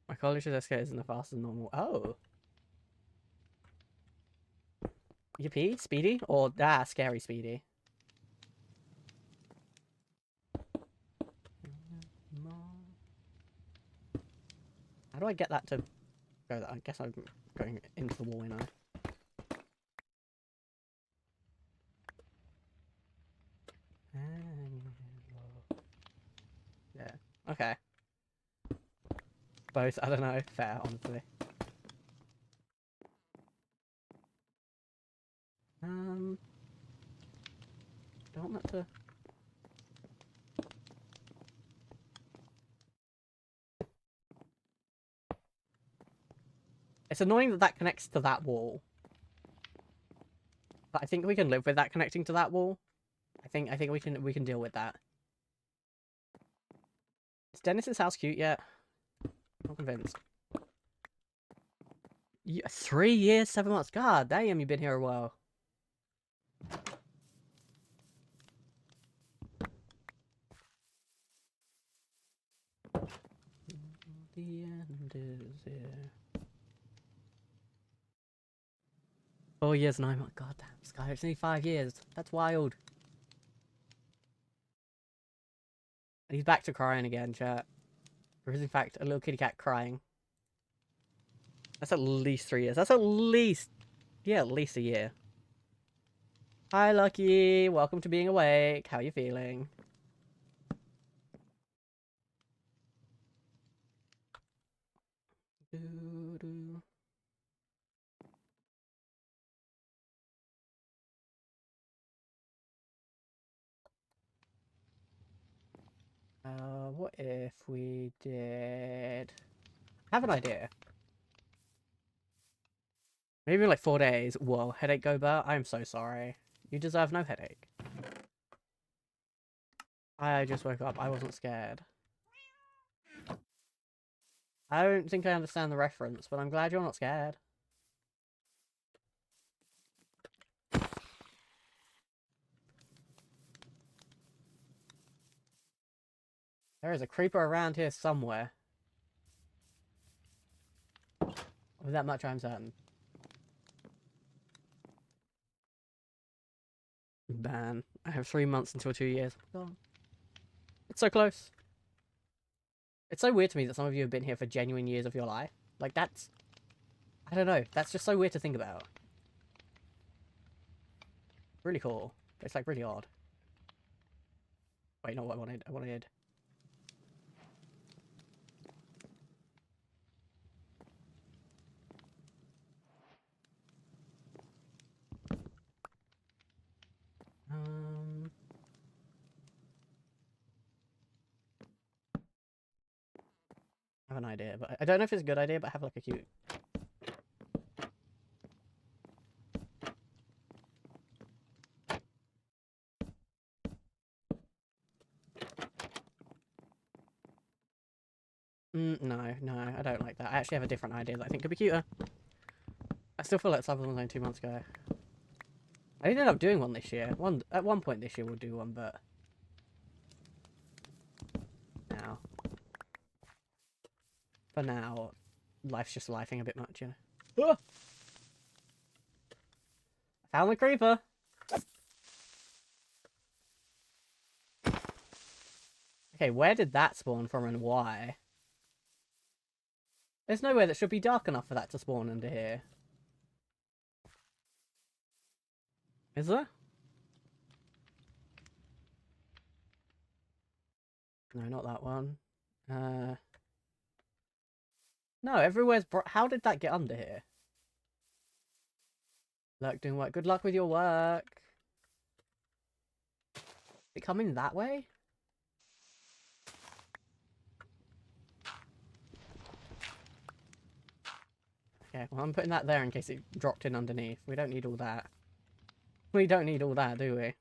My college escalator isn't the fastest as normal. Oh. Yippee, Speedy? Or, scary Speedy. How do I get that to go? I guess I'm going into the wall, you know. Yeah. Okay. Both. I don't know. Fair, honestly. Don't want that to. It's annoying that that connects to that wall. But I think we can live with that connecting to that wall. I think we can deal with that. Is Dennis's house cute yet? Not convinced. Yeah, 3 years, 7 months. God damn, you've been here a while. The end is here. 4 years, 9 months. God damn, Sky, it's only 5 years. That's wild. And he's back to crying again, chat. There is, in fact, a little kitty cat crying. That's at least 3 years. That's at least... Yeah, at least a year. Hi, Lucky. Welcome to being awake. How are you feeling? What if we did... I have an idea. Maybe like 4 days. Whoa, headache go bar? I'm so sorry. You deserve no headache. I just woke up. I wasn't scared. I don't think I understand the reference, but I'm glad you're not scared. There is a creeper around here somewhere. With that much, I'm certain. Man, I have 3 months until 2 years. Oh. It's so close. It's so weird to me that some of you have been here for genuine years of your life. Like, that's... I don't know. That's just so weird to think about. Really cool. But it's, like, really odd. Wait, not what I wanted. I wanted... I have an idea, but I don't know if it's a good idea, but I have, like, a cute... No, I don't like that. I actually have a different idea that I think could be cuter. I still feel like Cyber was only 2 months ago. I didn't end up doing one this year. At one point this year we'll do one, but... now. For now, life's just lifing a bit much, you know. Ah! I found the creeper! Okay, where did that spawn from and why? There's nowhere that should be dark enough for that to spawn under here. Is there? No, not that one. No, everywhere's how did that get under here? Luck doing work. Good luck with your work. Is it coming that way? Okay, well I'm putting that there in case it dropped in underneath. We don't need all that. We don't need all that, do we?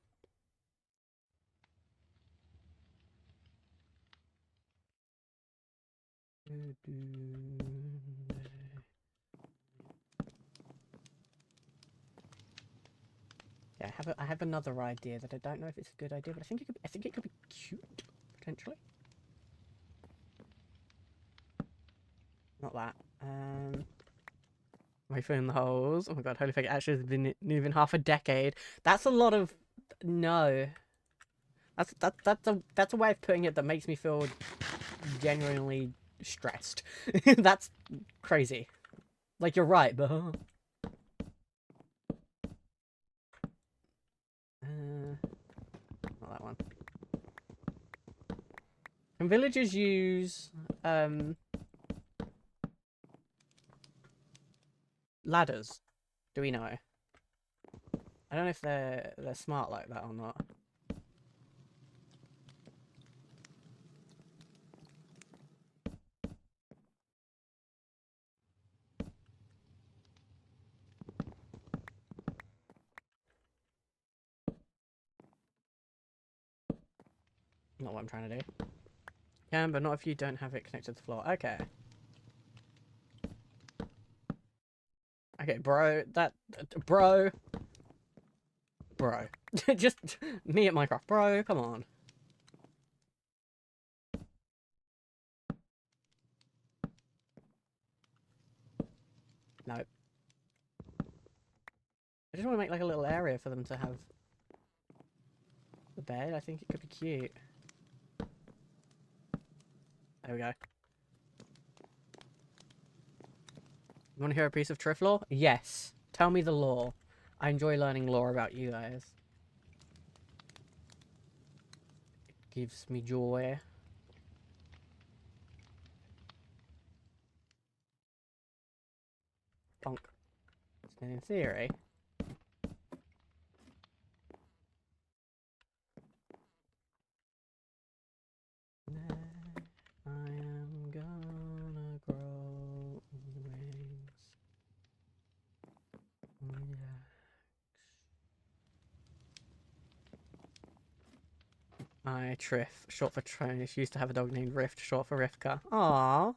Yeah, I have another idea that I don't know if it's a good idea, but I think it could be cute potentially. Not that. Am I filling the holes? Oh my god, holy fuck! It actually has been moving half a decade. That's a lot of no. That's a way of putting it that makes me feel genuinely stressed. That's crazy. Like you're right, but not that one. Can villagers use ladders? Do we know? I don't know if they're smart like that or not. Not what I'm trying to do. Can, but not if you don't have it connected to the floor. Okay. Okay, bro. Bro. Just me at Minecraft. Bro, come on. No. I just want to make like a little area for them to have the bed. I think it could be cute. There we go. You want to hear a piece of Triff lore? Yes. Tell me the lore. I enjoy learning lore about you guys. It gives me joy. Bonk. So in theory... Triff, short for Tronish. Used to have a dog named Rift, short for Rivka. Aww.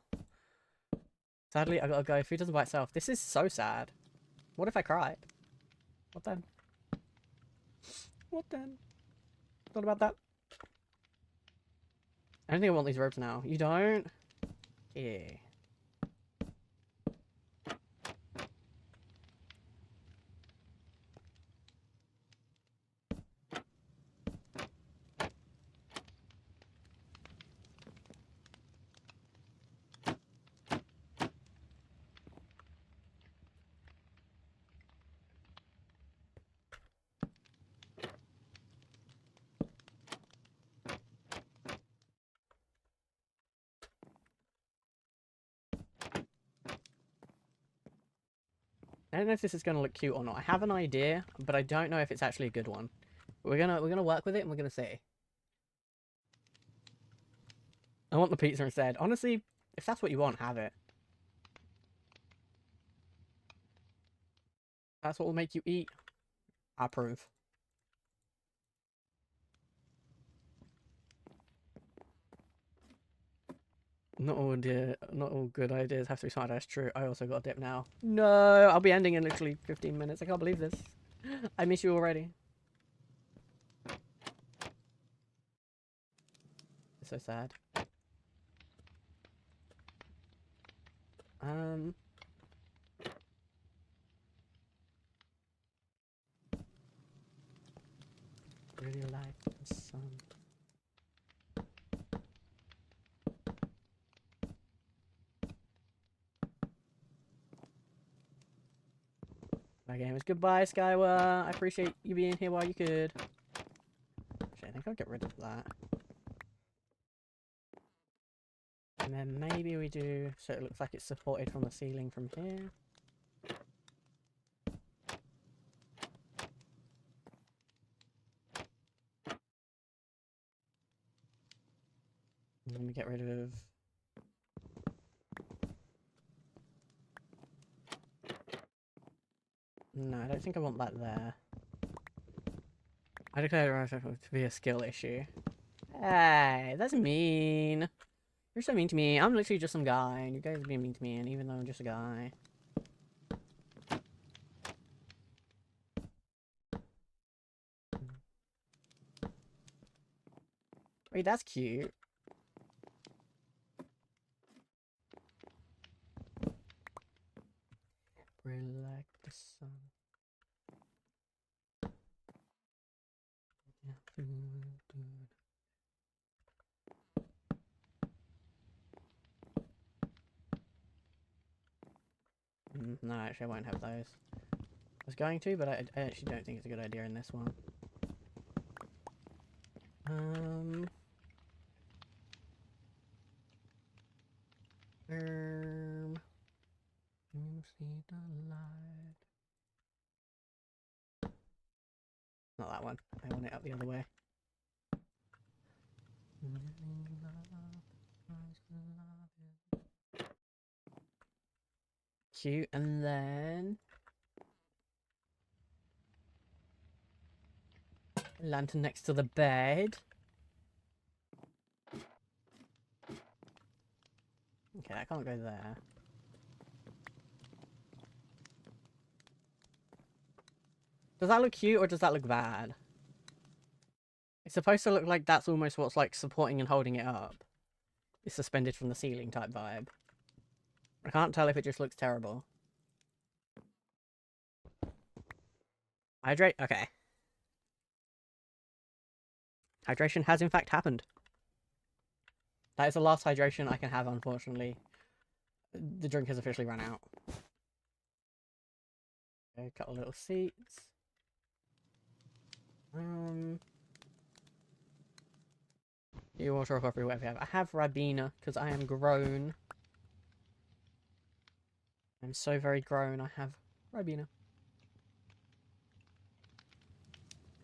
Sadly, I gotta go. Food doesn't buy itself. This is so sad. What if I cried? What then? What then? Thought about that? I don't think I want these robes now. You don't? Yeah. I don't know if this is going to look cute or not. I have an idea, but I don't know if it's actually a good one. We're gonna work with it and we're gonna see. I want the pizza instead. Honestly, if that's what you want, have it. That's what will make you eat. I approve. Not all good ideas have to be smart. That's true. I also got a dip now. No, I'll be ending in literally 15 minutes. I can't believe this. I miss you already. It's so sad. Really like the sun. My game is goodbye, Skyward. I appreciate you being here while you could. Actually, I think I'll get rid of that. And then maybe we do so it looks like it's supported from the ceiling from here. And then we get rid of no, I don't think I want that there. I declare it to be a skill issue. Hey, that's mean. You're so mean to me. I'm literally just some guy, and you guys are being mean to me, and even though I'm just a guy. Wait, that's cute. Really like the sun. No, actually I won't have those. I was going to, but I actually don't think it's a good idea in this one. You see the light. Not that one. I want it up the other way. Cute, and then lantern next to the bed. Okay, I can't go there. Does that look cute or does that look bad? It's supposed to look like that's almost what's like supporting and holding it up. It's suspended from the ceiling type vibe. I can't tell if it just looks terrible. Hydrate? Okay. Hydration has in fact happened. That is the last hydration I can have, unfortunately. The drink has officially run out. Okay, a couple little seats. You water or coffee, whatever you have. I have Ribena, because I am grown. I'm so very grown, I have Ribena.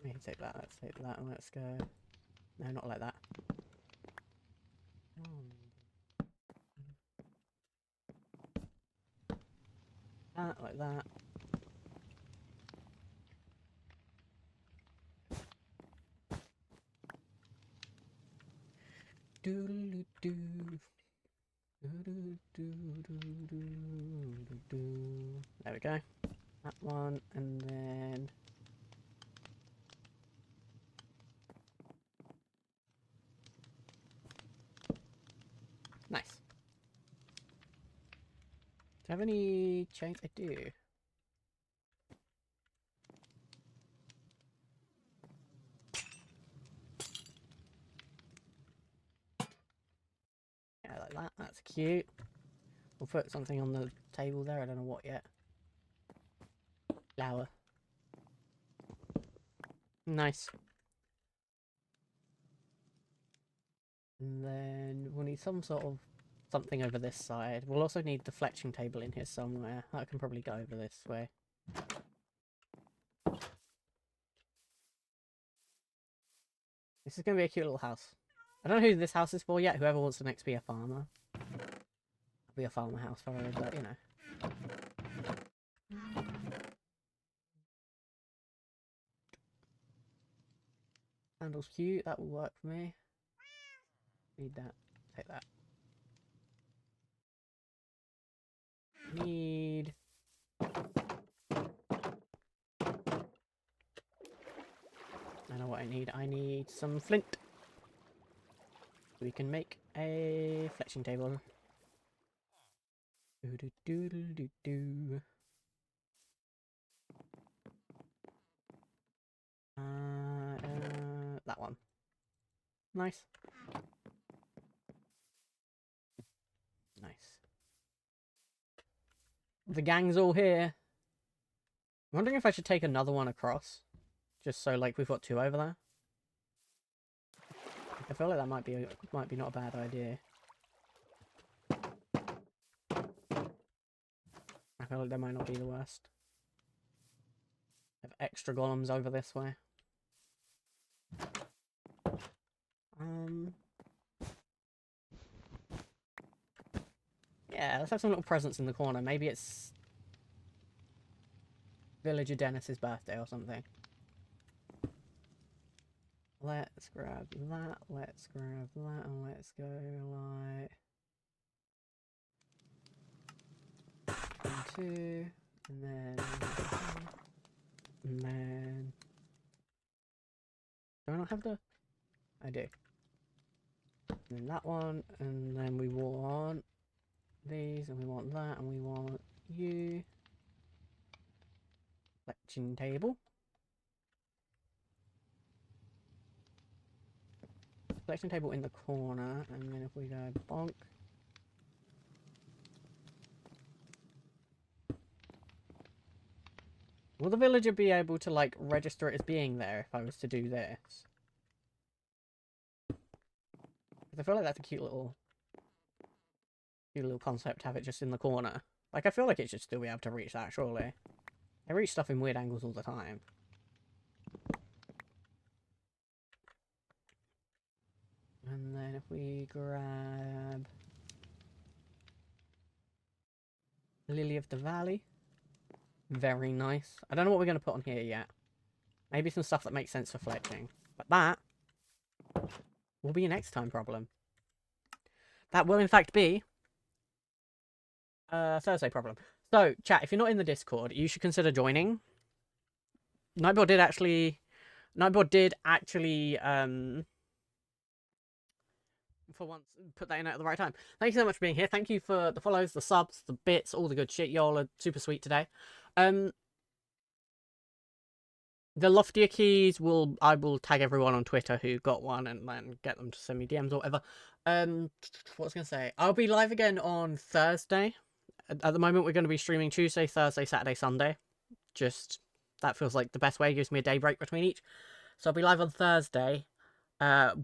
Let me take that, let's take that, and let's go. No, not like that. That, like that. There we go. That one, and then nice. Do I have any chains? I do. Yeah, like that. That's cute. We'll put something on the table there. I don't know what yet. Flower. Nice. And then we'll need some sort of something over this side. We'll also need the fletching table in here somewhere. That can probably go over this way. This is going to be a cute little house. I don't know who this house is for yet. Whoever wants to next be a farmer. It'll be a farmer house for her, but you know. Handle's cute. That will work for me. Need that. Take that. Need... I know what I need. I need some flint. We can make a fletching table. Do do do do do do. That one. Nice. Nice. The gang's all here. I'm wondering if I should take another one across. Just so, like, we've got two over there. I feel like that might be not a bad idea. I feel like that might not be the worst. Have extra golems over this way. Yeah, let's have some little presents in the corner. Maybe it's Villager Dennis's birthday or something. Let's grab that, let's grab that, and let's go like 1, 2, and then do I not have the? I do. And then that one, and then we want these, and we want that, and we want you. Fletching table. Fletching table in the corner, and then if we go bonk. Will the villager be able to, like, register it as being there if I was to do this? I feel like that's a cute little concept to have it just in the corner. Like, I feel like it should still be able to reach that, surely. I reach stuff in weird angles all the time. And then if we grab Lily of the Valley. Very nice. I don't know what we're going to put on here yet. Maybe some stuff that makes sense for fletching. But that will be a next time problem. That will in fact be a Thursday problem. So, chat, if you're not in the Discord, you should consider joining. Nightbot did actually for once put that in at the right time. Thank you so much for being here. Thank you for the follows, the subs, the bits, all the good shit. Y'all are super sweet today. The loftier keys I will tag everyone on Twitter who got one and then get them to send me DMs or whatever. What was I gonna say? I'll be live again on Thursday. At the moment we're gonna be streaming Tuesday, Thursday, Saturday, Sunday. Just that feels like the best way. It gives me a day break between each. So I'll be live on Thursday.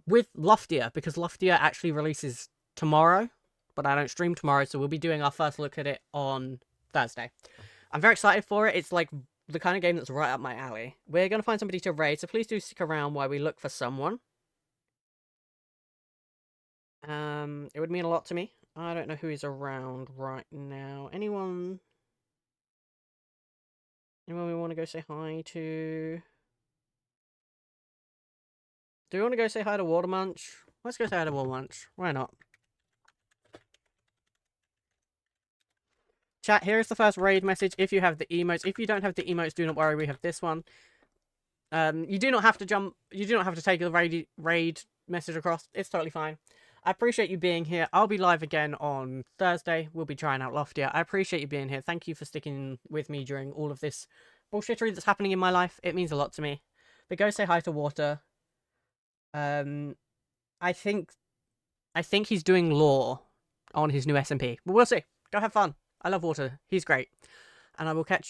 With Loftier, because Loftier actually releases tomorrow, but I don't stream tomorrow, so we'll be doing our first look at it on Thursday. I'm very excited for it. It's like the kind of game that's right up my alley. We're going to find somebody to raid, so please do stick around while we look for someone. It would mean a lot to me. I don't know who is around right now. Anyone we want to go say hi to? Do we want to go say hi to Watermunch? Let's go say hi to Wall Lunch. Why not? Chat, here is the first raid message if you have the emotes. If you don't have the emotes, do not worry, we have this one. You do not have to jump, you do not have to take the raid message across. It's totally fine. I appreciate you being here. I'll be live again on Thursday. We'll be trying out Loftier. I appreciate you being here. Thank you for sticking with me during all of this bullshittery that's happening in my life. It means a lot to me. But go say hi to Water. I think he's doing law on his new SMP. But we'll see. Go have fun. I love Water. He's great. And I will catch you.